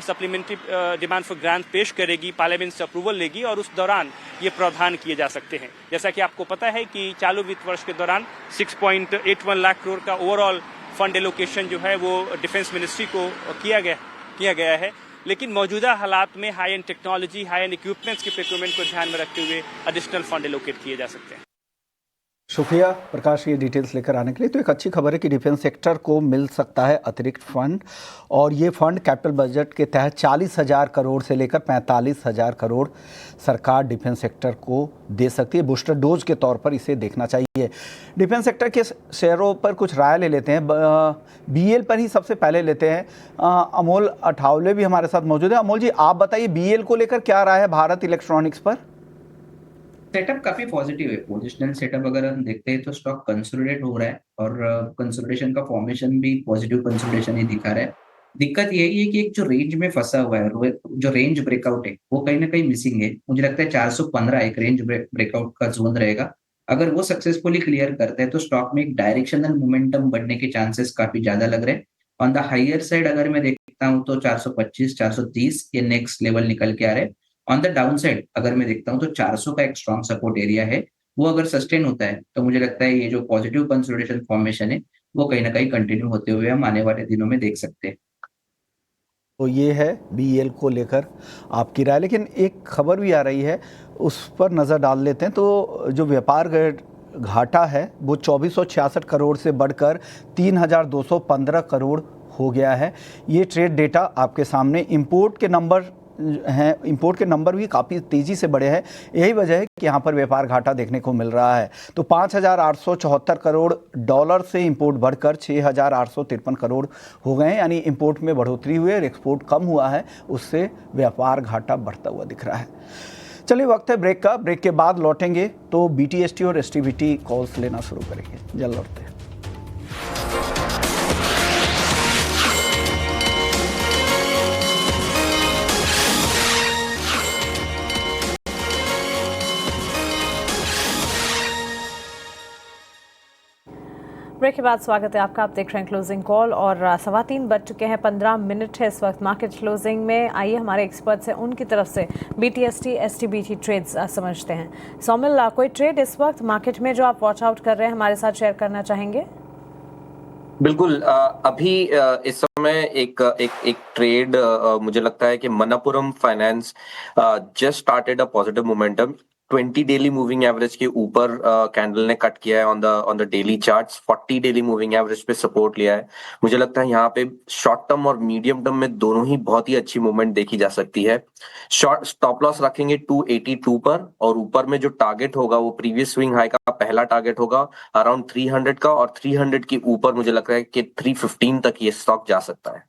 सप्लीमेंट्री डिमांड फॉर ग्रांट पेश करेगी, पार्लियामेंट से अप्रूवल लेगी, और उस दौरान ये प्रावधान किए जा सकते हैं। जैसा कि आपको पता है कि चालू वित्त वर्ष के दौरान 6.81 लाख करोड़ का ओवरऑल फंड एलोकेशन जो है वो डिफेंस मिनिस्ट्री को किया गया है, लेकिन मौजूदा हालात में high and technology, high and equipments के प्रोक्यूरमेंट को ध्यान में रखते हुए एडिशनल फंड एलोकेट किए जा सकते हैं। शुक्रिया प्रकाश, ये डिटेल्स लेकर आने के लिए। तो एक अच्छी खबर है कि डिफेंस सेक्टर को मिल सकता है अतिरिक्त फंड, और ये फंड कैपिटल बजट के तहत 40,000 करोड़ से लेकर 45,000 करोड़ सरकार डिफेंस सेक्टर को दे सकती है। बूस्टर डोज के तौर पर इसे देखना चाहिए। डिफेंस सेक्टर के शेयरों पर कुछ राय ले लेते हैं। BEL पर ही सबसे पहले लेते हैं। अमोल अठावले भी हमारे साथ मौजूद है। अमोल जी, आप बताइए BEL को लेकर क्या राय है भारत इलेक्ट्रॉनिक्स पर? सेटअप काफी पॉजिटिव है। पोजिशनल सेटअप अगर हम देखते हैं तो स्टॉक कंसोलिडेट हो रहा है, और कंसोलिडेशन का फॉर्मेशन भी पॉजिटिव कंसोलिडेशन ही दिखा रहा है। दिक्कत यही है कि एक जो रेंज में फंसा हुआ है, जो रेंज ब्रेकआउट है वो कहीं ना कहीं मिसिंग है। मुझे लगता है 415 एक रेंज ब्रेकआउट का जोन रहेगा। अगर वो सक्सेसफुली क्लियर करते हैं तो स्टॉक में एक डायरेक्शनल मोमेंटम बढ़ने के चांसेस काफी ज्यादा लग रहे हैं। ऑन द हायर साइड अगर मैं देखता हूँ तो 425, 430 ये नेक्स्ट लेवल निकल के आ रहे हैं। ऑन द डाउन साइड अगर मैं देखता हूँ तो 400 का एक स्ट्रॉन्ग सपोर्ट एरिया है, वो अगर सस्टेन होता है तो मुझे लगता है ये जो पॉजिटिव कंसोलिडेशन फॉर्मेशन है वो कहीं ना कहीं कंटिन्यू होते हुए हम आने वाले दिनों में देख सकते हैं। तो ये है BEL को लेकर आपकी राय, लेकिन एक खबर भी आ रही है, उस पर नज़र डाल लेते हैं। तो जो व्यापार घाटा है वो 2466 करोड़ से बढ़कर 3215 करोड़ हो गया है। ये ट्रेड डेटा आपके सामने। इंपोर्ट के नंबर भी काफ़ी तेज़ी से बढ़े हैं। यही वजह है कि यहाँ पर व्यापार घाटा देखने को मिल रहा है। तो 5,874 करोड़ डॉलर से इंपोर्ट बढ़कर 6,853 करोड़ हो गए हैं, यानी इंपोर्ट में बढ़ोतरी हुई है और एक्सपोर्ट कम हुआ है, उससे व्यापार घाटा बढ़ता हुआ दिख रहा है। चलिए, वक्त है ब्रेक का। ब्रेक के बाद लौटेंगे तो BTST और STBT कॉल्स लेना शुरू करेंगे। जल्द लौटते हैं। ब्रेक के बाद स्वागत है आपका। आप देख रहे हैं क्लोजिंग कॉल, और 3:15 बज चुके हैं। 15 मिनट है इस वक्त मार्केट क्लोजिंग में। आइए हमारे एक्सपर्ट से उनकी तरफ से BTST STBT ट्रेड्स समझते हैं। सौमिल, कोई ट्रेड इस वक्त मार्केट में जो आप वॉच आउट कर रहे हैं हमारे साथ शेयर करना चाहेंगे? बिल्कुल। अभी इस समय एक ट्रेड मुझे लगता है कि Manappuram finance just started a positive momentum. 20 daily moving average के ऊपर कैंडल ने कट किया है on the daily charts. 40 daily moving average पे सपोर्ट लिया है। मुझे लगता है यहाँ पे शॉर्ट टर्म और मीडियम टर्म में दोनों ही बहुत ही अच्छी मूवमेंट देखी जा सकती है। शॉर्ट स्टॉप लॉस रखेंगे 282 पर, और ऊपर में जो टारगेट होगा वो प्रीवियस स्विंग हाई का पहला टारगेट होगा अराउंड 300 का, और 300 के ऊपर मुझे लगता है कि 315 तक ये स्टॉक जा सकता है।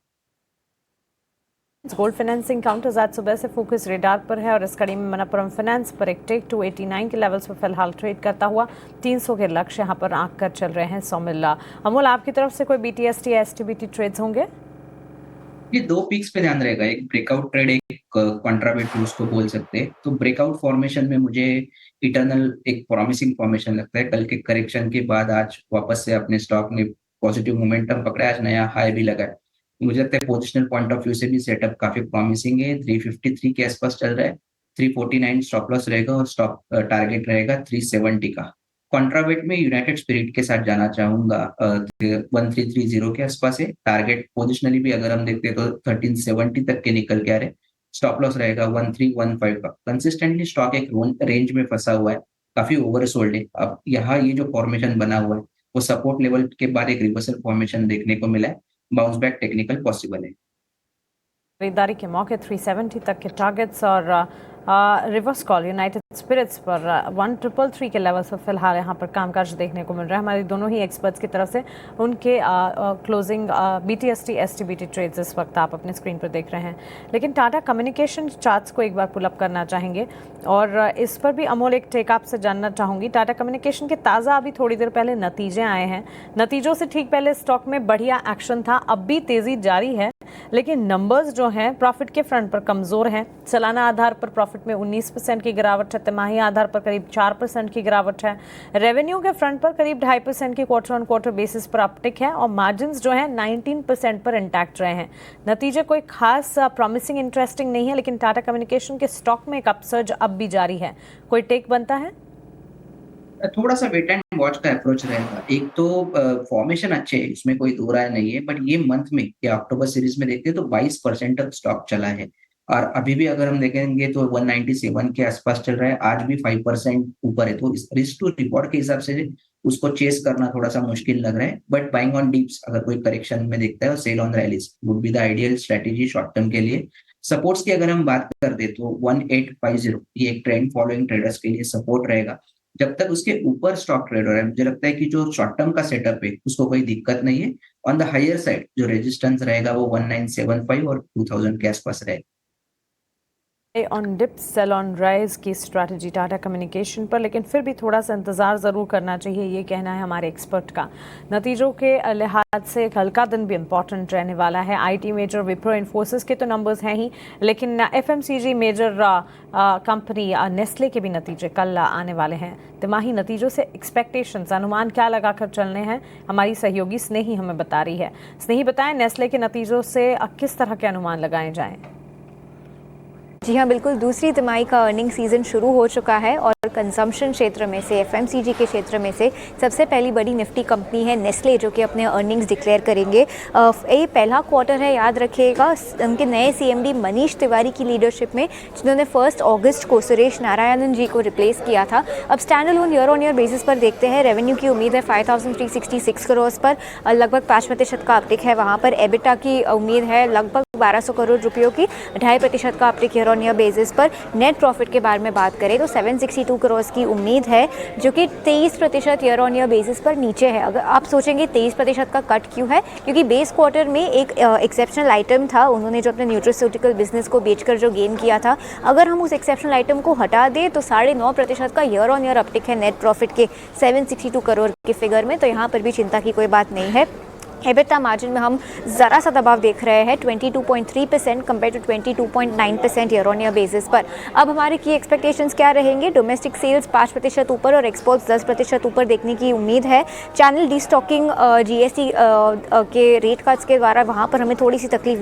गोल्ड फाइनेंसिंग काउंटर्स आज सुबह से फोकस रेडार पर है और इस कड़ी में मनप्पुरम फाइनेंस पर एक टेक 289 के लेवल्स पर फिलहाल ट्रेड करता हुआ 300 के लक्ष्य यहां पर आंक कर चल रहे हैं। सौमिला, अमोल आपकी तरफ से कोई BTST या STBT ट्रेड्स होंगे? ये दो पिक्स पे ध्यान रहेगा, एक ब्रेकआउट ट्रेड, एक कॉन्ट्रावेट उसको बोल सकते हैं। तो ब्रेकआउट फॉर्मेशन में मुझे इटर्नल एक प्रॉमिसिंग फॉर्मेशन लगता है। कल के करेक्शन के बाद आज वापस से अपने स्टॉक ने पॉजिटिव मोमेंटम पकड़ा, आज नया हाई भी लगा है। मुझे लगता है पोजिशनल पॉइंट ऑफ व्यू से भी सेटअप काफी प्रॉमिसिंग है। 353 के आसपास चल रहा है, 349 स्टॉप लॉस रहेगा और स्टॉप टारगेट रहेगा 370 का। कॉन्ट्रावेट में यूनाइटेड स्पिरिट के साथ जाना चाहूंगा, 1330 के आसपास है टारगेट। पोजिशनली भी अगर हम देखते हैं तो 1370 तक के निकल के आ रहे। स्टॉप लॉस रहेगा 1315 का। कंसिस्टेंटली स्टॉक एक रेंज में फंसा हुआ है, काफी ओवरसोल्ड है। अब यहाँ ये जो फॉर्मेशन बना हुआ है वो सपोर्ट लेवल के बाद एक रिवर्सल फॉर्मेशन देखने को मिला है। बाउंस बैक टेक्निकल पॉसिबल है। खरीदारी के मौके 370 तक के टारगेट्स और रिवर्स कॉल यूनाइटेड स्पिरिट्स पर 1333 के लेवल पर फिलहाल यहाँ पर कामकाज देखने को मिल रहा है। हमारे दोनों ही एक्सपर्ट्स की तरफ से उनके क्लोजिंग BTST STBT ट्रेड्स इस वक्त आप अपने स्क्रीन पर देख रहे हैं। लेकिन टाटा कम्युनिकेशन चार्ट्स को एक बार पुल अप करना चाहेंगे और इस पर भी अमोल एक टेक आप से जानना चाहूँगी। टाटा कम्युनिकेशन के ताज़ा अभी थोड़ी देर पहले नतीजे आए हैं, नतीजों से ठीक पहले स्टॉक में बढ़िया एक्शन था, अब भी तेज़ी जारी है, लेकिन नंबर्स जो हैं प्रॉफिट के फ्रंट पर कमज़ोर हैं। सालाना आधार पर प्रॉफिट में 19% की गिरावट है, तिमाही आधार पर करीब 4% की गिरावट है, रेवेन्यू के फ्रंट पर करीब 2.5% की क्वार्टर ऑन क्वार्टर बेसिस पर अपटिक है और मार्जिन्स जो हैं 19% पर इंटैक्ट रहे हैं। नतीजे कोई खास प्रॉमिसिंग इंटरेस्टिंग नहीं है, लेकिन टाटा कम्युनिकेशन के स्टॉक में एक अपसर्ज अब भी जारी है। कोई टेक बनता है? थोड़ा सा वेट एंड वॉच का अप्रोच रहेगा। एक तो फॉर्मेशन अच्छे है, इसमें कोई दो राय नहीं है, बट ये मंथ में या अक्टूबर सीरीज में देखते हैं तो 22% तक स्टॉक चला है और अभी भी अगर हम देखेंगे तो 197 के आसपास चल रहा है, आज भी 5% ऊपर है। तो इस रिस्क टू रिवॉर्ड के हिसाब से उसको चेस करना थोड़ा सा मुश्किल लग रहा है, बट बाइंग ऑन डिप्स अगर कोई करेक्शन में देखता है और sell on rallies would be the ideal strategy short term के लिए। सपोर्ट्स की अगर हम बात कर दे तो 1850 ये एक ट्रेंड फॉलोइंग ट्रेडर्स के लिए सपोर्ट रहेगा। जब तक उसके ऊपर स्टॉक ट्रेड हो रहा है, मुझे लगता है कि जो शॉर्ट टर्म का सेटअप है उसको कोई दिक्कत नहीं है। ऑन द हायर साइड जो रेजिस्टेंस रहेगा वो 1975 और 2000 के आसपास रहेगा। On dip sell on rise की स्ट्रैटेजी टाटा कम्युनिकेशन पर, लेकिन फिर भी थोड़ा सा इंतजार ज़रूर करना चाहिए, ये कहना है हमारे एक्सपर्ट का। नतीजों के लिहाज से कल का दिन भी इम्पॉर्टेंट रहने वाला है। IT मेजर विप्रो इन्फोसिस के तो नंबर्स हैं ही, लेकिन FMCG मेजर कंपनी नेस्ले के भी नतीजे कल आने वाले हैं। तिमाही नतीजों से एक्सपेक्टेशंस अनुमान क्या लगाकर चलने हैं, हमारी सहयोगी स्नेही हमें बता रही है। स्नेही बताएं, नेस्ले के नतीजों से किस तरह के अनुमान लगाए जाएं? जी हाँ, बिल्कुल। दूसरी तिमाही का अर्निंग सीज़न शुरू हो चुका है और कंजम्पशन क्षेत्र में से, FMCG के क्षेत्र में से सबसे पहली बड़ी निफ्टी कंपनी है नेस्ले, जो कि अपने अर्निंग्स डिक्लेयर करेंगे। ये पहला क्वार्टर है, याद रखिएगा। उनके नए CMD मनीष तिवारी की लीडरशिप में, जिन्होंने 1 अगस्त को सुरेश नारायणन जी को रिप्लेस किया था। अब stand alone year on year basis पर देखते हैं। रेवेन्यू की उम्मीद है 5366 करोड़ पर, लगभग 5% का अपटिक है वहाँ पर। एबिटा की उम्मीद है लगभग 1200 करोड़ रुपयों की, 2.5% का uptick year on year basis पर। नेट प्रॉफिट के बारे में बात करें तो 762 करोड़ की उम्मीद है, जो कि 23% ईयर ऑन ईयर बेसिस पर नीचे है। अगर आप सोचेंगे 23% का कट क्यों है, क्योंकि बेस क्वार्टर में एक एक्सेप्शनल आइटम था, उन्होंने जो अपने न्यूट्रास्यूटिकल बिजनेस को बेचकर जो गेन किया था। अगर हम उस एक्सेप्शनल आइटम को हटा दें तो 9.5% का ईयर ऑन ईयर अपटिक है नेट प्रॉफिट के 762 करोड़ के फिगर में। तो यहाँ पर भी चिंता की कोई बात नहीं है। एबिटा मार्जिन में हम ज़रा सा दबाव देख रहे हैं, 22.3% compare to 22.9% year on year basis पर। अब हमारे की एक्सपेक्टेशंस क्या रहेंगे? डोमेस्टिक सेल्स 5% ऊपर और एक्सपोर्ट्स 10% ऊपर देखने की उम्मीद है। चैनल डिस्टॉकिंग GST के रेट कट्स के द्वारा वहाँ पर हमें थोड़ी सी तकलीफ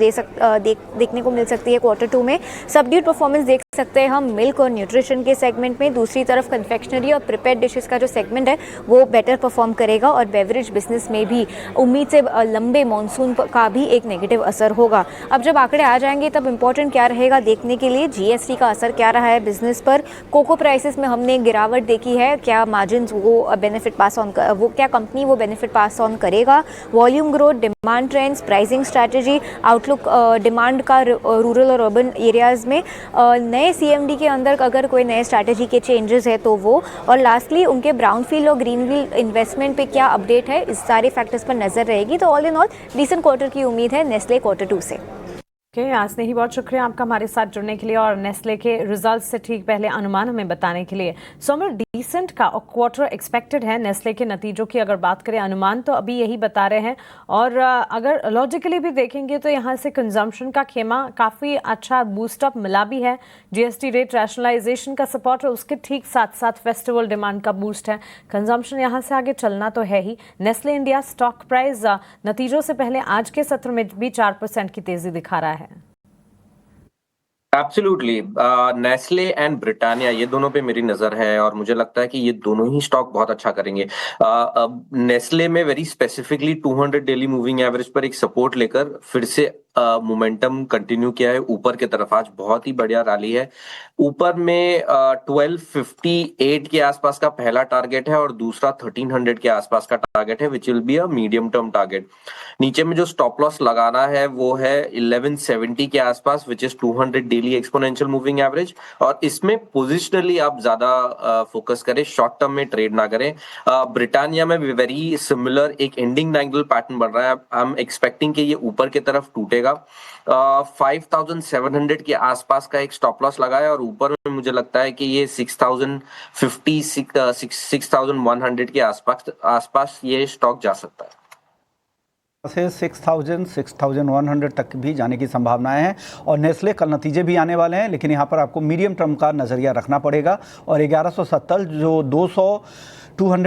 देखने को मिल सकती है क्वार्टर 2 में। सबड्यूड परफॉर्मेंस देख सकते हैं हम मिल्क और न्यूट्रिशन के सेगमेंट में। दूसरी तरफ कन्फेक्शनरी और प्रिपेयर्ड डिशेस का जो सेगमेंट है वो बेटर परफॉर्म करेगा और बेवरेज बिजनेस में भी उम्मीद से मतलब लंबे मॉनसून का भी एक नेगेटिव असर होगा। अब जब आंकड़े आ जाएंगे तब इम्पोर्टेंट क्या रहेगा देखने के लिए, जीएसटी का असर क्या रहा है बिजनेस पर। कोको प्राइसेस में हमने गिरावट देखी है, क्या मार्जिन वो बेनिफिट पास ऑन वो क्या कंपनी वो बेनिफिट पास ऑन करेगा। Volume growth, demand trends, pricing strategy, outlook demand का रूरल और अर्बन एरियाज़ में, नए सीएमडी के अंदर अगर कोई नए स्ट्रैटेजी के चेंजेस है तो वो, और लास्टली उनके ब्राउनफील्ड और ग्रीनफील्ड इन्वेस्टमेंट पे क्या अपडेट है, इस सारे फैक्टर्स पर नजर रहेगी। तो all in all decent quarter की उम्मीद है नेस्ले Q2 से। आज नहीं, बहुत शुक्रिया आपका हमारे साथ जुड़ने के लिए और नेस्ले के रिजल्ट से ठीक पहले अनुमान हमें बताने के लिए। सोमल, डिसेंट का क्वार्टर एक्सपेक्टेड है नेस्ले के नतीजों की अगर बात करें, अनुमान तो अभी यही बता रहे हैं। और अगर लॉजिकली भी देखेंगे तो यहाँ से कंजम्पशन का खेमा काफ़ी अच्छा बूस्टअप मिला भी है। जीएसटी रेट रैशनलाइजेशन का सपोर्ट है, उसके ठीक साथ साथ फेस्टिवल डिमांड का बूस्ट है। कंजम्पशन यहाँ से आगे चलना तो है ही। नेस्ले इंडिया स्टॉक प्राइस नतीजों से पहले आज के सत्र में भी 4% की तेजी दिखा रहा है। एब्सोल्युटली, नेस्ले एंड ब्रिटानिया ये दोनों पे मेरी नजर है और मुझे लगता है कि ये दोनों ही स्टॉक बहुत अच्छा करेंगे। नेस्ले में very specifically 200 daily moving average पर एक सपोर्ट लेकर फिर से मोमेंटम कंटिन्यू किया है ऊपर की तरफ। आज बहुत ही बढ़िया रैली है। ऊपर में 1258 के आसपास का पहला टारगेट है और दूसरा 1300 के आसपास का टारगेट है, which will be a medium term target. नीचे में जो स्टॉप लॉस लगाना है वो है 1170 के आसपास, which is 200 daily exponential moving average. और इसमें पोजिशनली आप ज्यादा फोकस करें, शॉर्ट टर्म में ट्रेड ना करें। ब्रिटानिया में भी वेरी सिमिलर एक एंडिंग एंगल पैटर्न बन रहा है। आई एम एक्सपेक्टिंग कि ये ऊपर की तरफ टूटेगा। 5700 के आसपास का एक स्टॉप लॉस लगाया और ऊपर में मुझे लगता है कि ये 6050 6100 के आसपास ये स्टॉक जा सकता है। से 6000 6100 तक भी जाने की संभावनाएं हैं। और नेस्ले कल नतीजे भी आने वाले हैं, लेकिन यहाँ पर आपको मीडियम टर्म का नज़रिया रखना पड़ेगा। और 1170 जो 200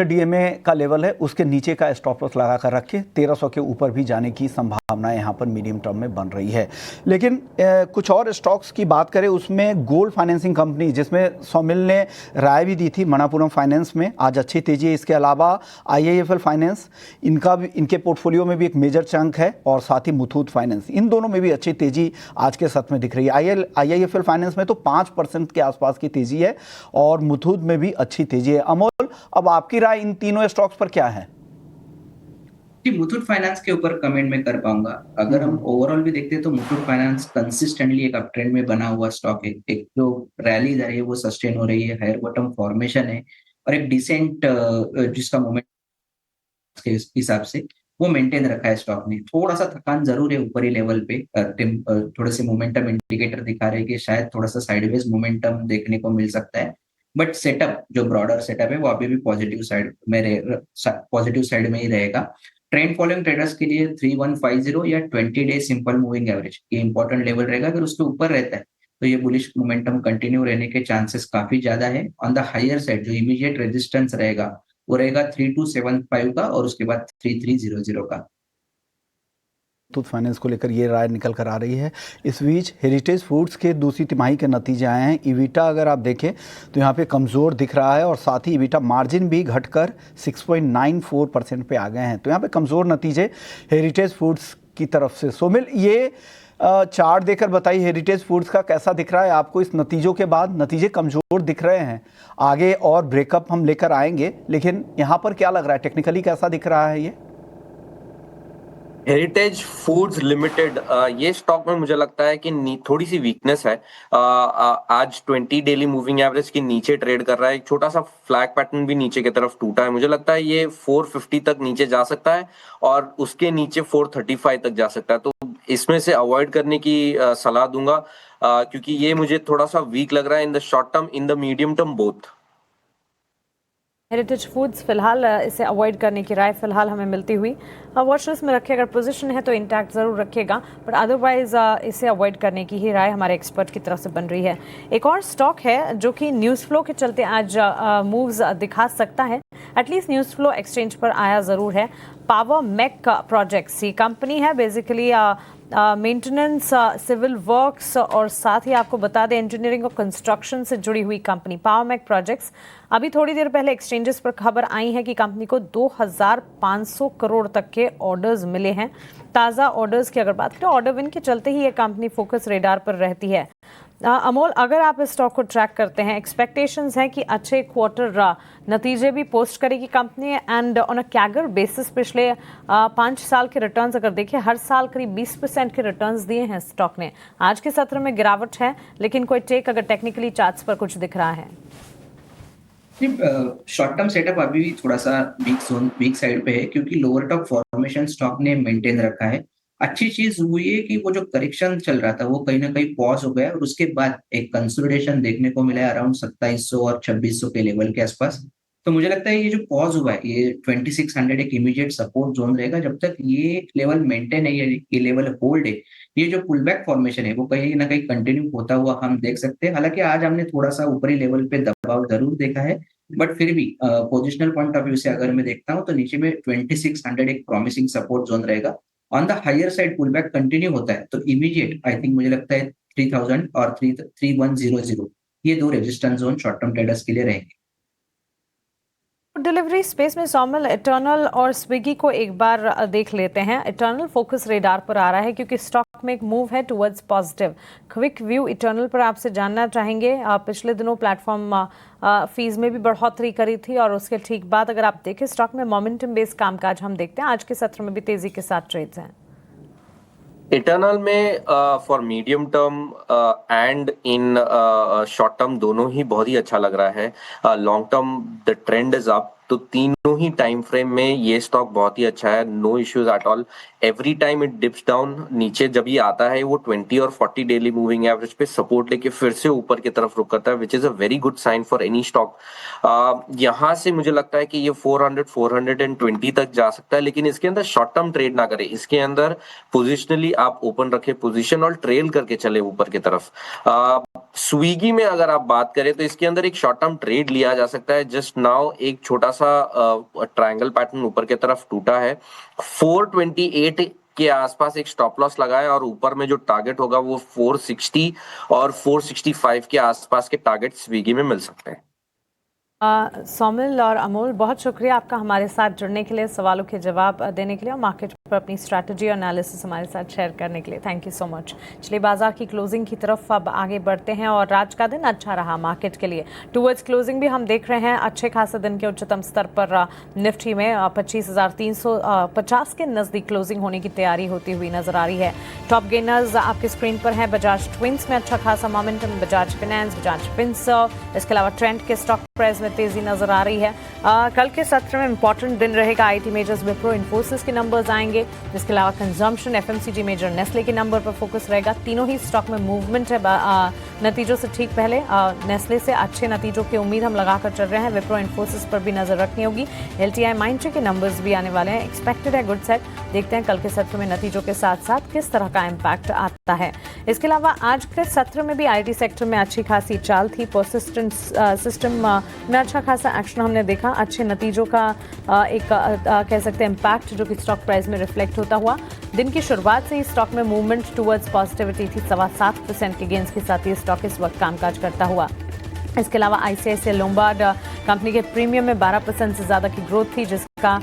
DMA का लेवल है उसके नीचे का स्टॉप लॉस लगा कर रखे 1300 के ऊपर भी जाने की संभावनाएं यहाँ पर मीडियम टर्म में बन रही है। लेकिन कुछ और स्टॉक्स की बात करें, उसमें गोल्ड फाइनेंसिंग कंपनी जिसमें सोमिल ने राय भी दी थी, मणप्पुरम फाइनेंस में आज अच्छी तेजी है। इसके अलावा IIFL फाइनेंस, इनके पोर्टफोलियो में भी एक मेजर चंक है, और साथ ही मुथूट फाइनेंस, इन दोनों में भी अच्छी तेजी आज के सत्र में दिख रही है। IIFL फाइनेंस में तो 5% के आसपास की तेजी है और मुथूट में भी अच्छी तेजी है। अमोल, अब आपकी राय इन तीनों स्टॉक्स पर क्या है? कि मुथूट फाइनेंस के ऊपर कमेंट में कर पाऊंगा। अगर हम ओवरऑल भी देखते हैं तो मुथूट फाइनेंस कंसिस्टेंटली एक अप ट्रेंड में बना हुआ स्टॉक है। एक जो रैली जा रही है वो सस्टेन हो रही है, हायर बॉटम फॉर्मेशन है और एक डिसेंट जिसका मोमेंट के हिसाब से वो मेंटेन रखा है स्टॉक ने। थोड़ा सा थकान जरूर है ऊपरी लेवल पे, थोड़े से मोमेंटम इंडिकेटर दिखा रहे हैं कि शायद थोड़ा सा साइडवेज मोमेंटम देखने को मिल सकता है। बट सेटअप जो ब्रॉडर सेटअप है वो अभी भी पॉजिटिव साइड में ही रहेगा। ट्रेंड फॉलोइंग ट्रेडर्स के लिए 3150 या 20 डे सिंपल मूविंग एवरेज ये इंपॉर्टेंट लेवल रहेगा। अगर उसके ऊपर रहता है तो ये बुलिश मोमेंटम कंटिन्यू रहने के चांसेस काफी ज्यादा है। ऑन द हायर साइड जो इमीडिएट रेजिस्टेंस रहेगा वो रहेगा 3275 का और उसके बाद 3300 का। मुथूट फाइनेंस को लेकर ये राय निकल कर आ रही है। इस बीच हेरिटेज फूड्स के दूसरी तिमाही के नतीजे आए हैं। ईविटा अगर आप देखें तो यहाँ पे कमज़ोर दिख रहा है और साथ ही ईविटा मार्जिन भी घटकर 6.94% पे आ गए हैं। तो यहाँ पे कमज़ोर नतीजे हेरिटेज फूड्स की तरफ से। सोमिल, ये चार्ट देकर बताइए हेरिटेज फूड्स का कैसा दिख रहा है आपको इस नतीजों के बाद? नतीजे कमज़ोर दिख रहे हैं, आगे और ब्रेकअप हम लेकर आएंगे, लेकिन यहाँ पर क्या लग रहा है, टेक्निकली कैसा दिख रहा है ये? हेरिटेज फूड्स लिमिटेड ये स्टॉक में मुझे लगता है कि थोड़ी सी वीकनेस है। आज 20 डेली मूविंग एवरेज के नीचे ट्रेड कर रहा है। एक छोटा सा फ्लैग पैटर्न भी नीचे की तरफ टूटा है। मुझे लगता है ये 450 तक नीचे जा सकता है और उसके नीचे 435 तक जा सकता है। तो इसमें से अवॉइड करने की सलाह दूंगा क्योंकि ये मुझे थोड़ा सा वीक लग रहा है in the short term, in the medium term both. Heritage foods फिलहाल इसे अवॉइड करने की राय फिलहाल हमें मिलती हुई। वॉच लिस्ट में रखिए, अगर पोजीशन है तो इंटैक्ट ज़रूर रखिएगा, बट अदरवाइज इसे अवॉइड करने की ही राय हमारे एक्सपर्ट की तरफ से बन रही है। एक और स्टॉक है जो कि न्यूज़ फ्लो के चलते आज मूव्स दिखा सकता है, एटलीस्ट न्यूज़ फ्लो एक्सचेंज पर आया ज़रूर है। पावर मेक प्रोजेक्ट्स, ये कंपनी है बेसिकली मेंटेनेंस, सिविल वर्क्स और साथ ही आपको बता दें इंजीनियरिंग और कंस्ट्रक्शन से जुड़ी हुई कंपनी पावर मैक प्रोजेक्ट्स। अभी थोड़ी देर पहले एक्सचेंजेस पर खबर आई है कि कंपनी को 2500 करोड़ तक के ऑर्डर्स मिले हैं। ताज़ा ऑर्डर्स की अगर बात करें, ऑर्डर विन के चलते ही ये कंपनी फोकस रेडार पर रहती है। अमोल, अगर आप इस स्टॉक को ट्रैक करते हैं, एक्सपेक्टेशंस हैं कि अच्छे क्वार्टर नतीजे भी पोस्ट करेगी company and on a CAGR basis पिछले 5 साल के रिटर्न्स अगर देखें, हर साल करीब 20% के रिटर्न्स दिए हैं स्टॉक ने। आज के सत्र में गिरावट है, लेकिन कोई टेक अगर टेक्निकली चार्ट्स पर कुछ दिख रहा है? शॉर्ट टर्म सेटअप अभी भी थोड़ा सा वीक साइड पे है, क्योंकि लोअर टॉप फॉर्मेशन स्टॉक ने मेंटेन रखा है। अच्छी चीज हुई है कि वो जो करेक्शन चल रहा था वो कहीं ना कहीं पॉज हो गया और उसके बाद एक कंसोलिडेशन देखने को मिला है अराउंड 2700 और 2600 के लेवल के आसपास। तो मुझे लगता है ये जो पॉज हुआ है, ये 2600 एक इमीडिएट सपोर्ट जोन रहेगा। जब तक ये लेवल मेंटेन है, ये लेवल होल्ड है, ये जो पुल बैक फॉर्मेशन है वो कहीं ना कहीं कंटिन्यू होता हुआ हम देख सकते हैं। हालांकि आज हमने थोड़ा सा ऊपरी लेवल पे दबाव जरूर देखा है, बट फिर भी पोजिशनल पॉइंट ऑफ व्यू से अगर मैं देखता हूँ तो नीचे में 2600 एक प्रॉमिसिंग सपोर्ट जोन रहेगा। On the higher side pull back continue होता है तो इमीडिएट आई थिंक मुझे लगता है 3000 और 3100 ये दो resistance zone short term traders के लिए रहेंगे। डिलीवरी स्पेस में सौमिल, इटर्नल और स्विगी को एक बार देख लेते हैं। इटर्नल फोकस रेडार पर आ रहा है क्योंकि स्टॉक में एक मूव है towards positive. Quick view eternal पर आपसे जानना चाहेंगे। पिछले दिनों प्लेटफॉर्म फीस में भी बढ़ोतरी करी थी और उसके ठीक बाद अगर आप देखें स्टॉक में मोमेंटम बेस्ड कामकाज हम देखते हैं। आज के सत्र में भी तेजी के साथ ट्रेड्स हैं। इटर्नल में for medium term and in short term दोनों ही बहुत ही अच्छा लग रहा है। Long term the trend is up, तो तीनों ही टाइम फ्रेम में ये स्टॉक बहुत ही अच्छा है, no issues at all. Every time it dips down, नीचे जब ये आता है वो 20 और 40 डेली मूविंग एवरेज पे सपोर्ट लेके फिर से ऊपर की तरफ रुक करता है, which is a very good sign for any stock. यहाँ से मुझे लगता है कि ये 400-420 तक जा सकता है, लेकिन इसके अंदर शॉर्ट टर्म ट्रेड ना करें। इसके अंदर पोजिशनली आप ओपन रखें पोजिशन और ट्रेल करके चले ऊपर की तरफ। स्विगी में अगर आप बात करें तो इसके अंदर एक शॉर्ट टर्म ट्रेड लिया जा सकता है। जस्ट नाउ एक छोटा सा ट्रायंगल पैटर्न ऊपर की तरफ टूटा है, 428 के आसपास एक स्टॉप लॉस लगा है और ऊपर में जो टारगेट होगा वो 460 और 465 के आसपास के टारगेट स्विगी में मिल सकते हैं। सौमिल और अमोल, बहुत शुक्रिया आपका हमारे साथ जुड़ने के लिए, सवालों के जवाब देने के लिए और मार्केट पर अपनी स्ट्रैटेजी और एनालिसिस हमारे साथ शेयर करने के लिए। Thank you so much. चलिए बाजार की क्लोजिंग की तरफ अब आगे बढ़ते हैं और आज का दिन अच्छा रहा मार्केट के लिए। टुवर्ड्स क्लोजिंग भी हम देख रहे हैं अच्छे खासे दिन के उच्चतम स्तर पर निफ्टी में 25,350 के नज़दीक क्लोजिंग होने की तैयारी होती हुई नजर आ रही है। टॉप गेनर्स आपके स्क्रीन पर है। बजाज ट्विंस में अच्छा खासा momentum, Bajaj finance, Bajaj Finserv, इसके अलावा ट्रेंड के स्टॉक प्राइस में तेजी नजर आ रही है। कल के सत्र में इंपॉर्टेंट दिन रहेगा। आईटी मेजर्स विप्रो इन्फोसिस के नंबर्स आएंगे, जिसके अलावा कंजम्पशन एफएमसीजी मेजर नेस्ले के नंबर पर फोकस रहेगा। तीनों ही स्टॉक में मूवमेंट है नतीजों से ठीक पहले। नेस्ले से अच्छे नतीजों की उम्मीद हम लगाकर चल रहे हैं। विप्रो इन्फोसिस पर भी नजर रखनी होगी। एलटीआई माइंडट्री के नंबर्स भी आने वाले हैं, एक्सपेक्टेड है गुड सेट। देखते हैं कल के सत्र में नतीजों के साथ साथ किस तरह का इम्पैक्ट आता है। इसके अलावा आज के सत्र में भी आईटी सेक्टर में अच्छी खासी चाल थी। पर्सिस्टेंट सिस्टम में अच्छा खासा एक्शन हमने देखा। अच्छे नतीजों का एक कह सकते हैं इम्पैक्ट जो कि स्टॉक प्राइस में रिफ्लेक्ट होता हुआ। दिन की शुरुआत से ही स्टॉक में मूवमेंट टुवर्ड्स पॉजिटिविटी थी। 7.25% के गेंस के साथ ये स्टॉक इस वक्त कामकाज करता हुआ। इसके अलावा आईसीआईसीआई लोम्बार्ड कंपनी के प्रीमियम में 12% से ज़्यादा की ग्रोथ थी, जिसका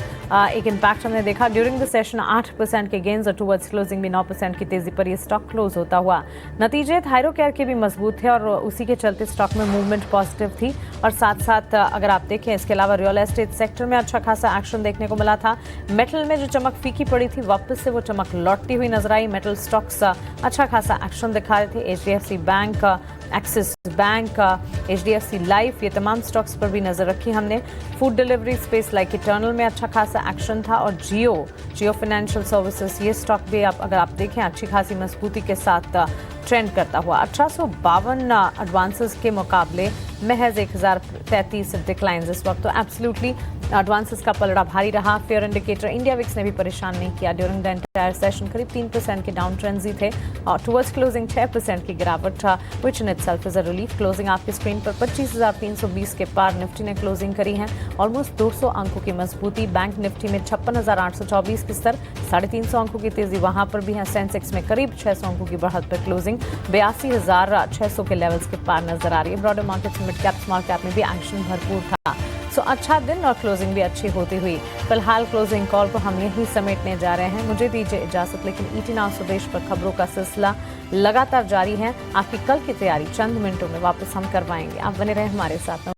एक इम्पैक्ट हमने देखा। ड्यूरिंग द सेशन 8% के गेंस और टुवर्ड्स क्लोजिंग भी 9% की तेजी पर ये स्टॉक क्लोज होता हुआ। नतीजे थायरो केयर के भी मजबूत थे और उसी के चलते स्टॉक में मूवमेंट पॉजिटिव थी। और साथ साथ अगर आप देखें इसके अलावा रियल एस्टेट सेक्टर में अच्छा खासा एक्शन देखने को मिला था। मेटल में जो चमक फीकी पड़ी थी वापस से वो चमक लौटती हुई नजर आई। मेटल स्टॉक्स अच्छा खासा एक्शन दिखा रहे थे। HDFC bank, axis bank, HDFC life, ये तमाम स्टॉक्स पर भी नजर रखी हमने। Food delivery space like eternal में अच्छा खासा एक्शन था और जियो फाइनेंशियल सर्विसेज ये स्टॉक भी आप अगर आप देखें अच्छी खासी मजबूती के साथ ट्रेंड करता हुआ। 1852 एडवांसेस के मुकाबले महज 1033 डिक्लाइंस इस वक्त। तो एब्सोल्युटली एडवांसेस का पलड़ा भारी रहा। फेयर इंडिकेटर इंडिया विक्स ने भी परेशान नहीं किया। ड्यूरिंग द एंटायर सेशन करीब 3% के डाउन ट्रेंड्स ही थे और टुवर्ड्स क्लोजिंग 6% की गिरावट था, which in itself is a relief. Closing आपकी स्क्रीन पर 25,320 के पार निफ्टी ने क्लोजिंग करी है। ऑलमोस्ट 200 अंकों की मजबूती। बैंक निफ्टी में 56,824 के स्तर, 350 अंकों की तेजी वहां पर भी है। सेंसेक्स में करीब 600 अंकों की बढ़त पर क्लोजिंग 82,600 के लेवल्स के पार नजर आ रही है। ब्रॉडर मार्केट्स में मिड कैप स्मॉल कैप में भी एक्शन भरपूर था। सो अच्छा दिन और क्लोजिंग भी अच्छी होती हुई फिलहाल क्लोजिंग कॉल को हम यहीं समेटने जा रहे हैं। मुझे दीजिए इजाजत, लेकिन ईटी नाउ स्वदेश पर खबरों का सिलसिला लगातार जारी है। आपकी कल की तैयारी चंद मिनटों में वापस हम करवाएंगे। आप बने रहे हमारे साथ।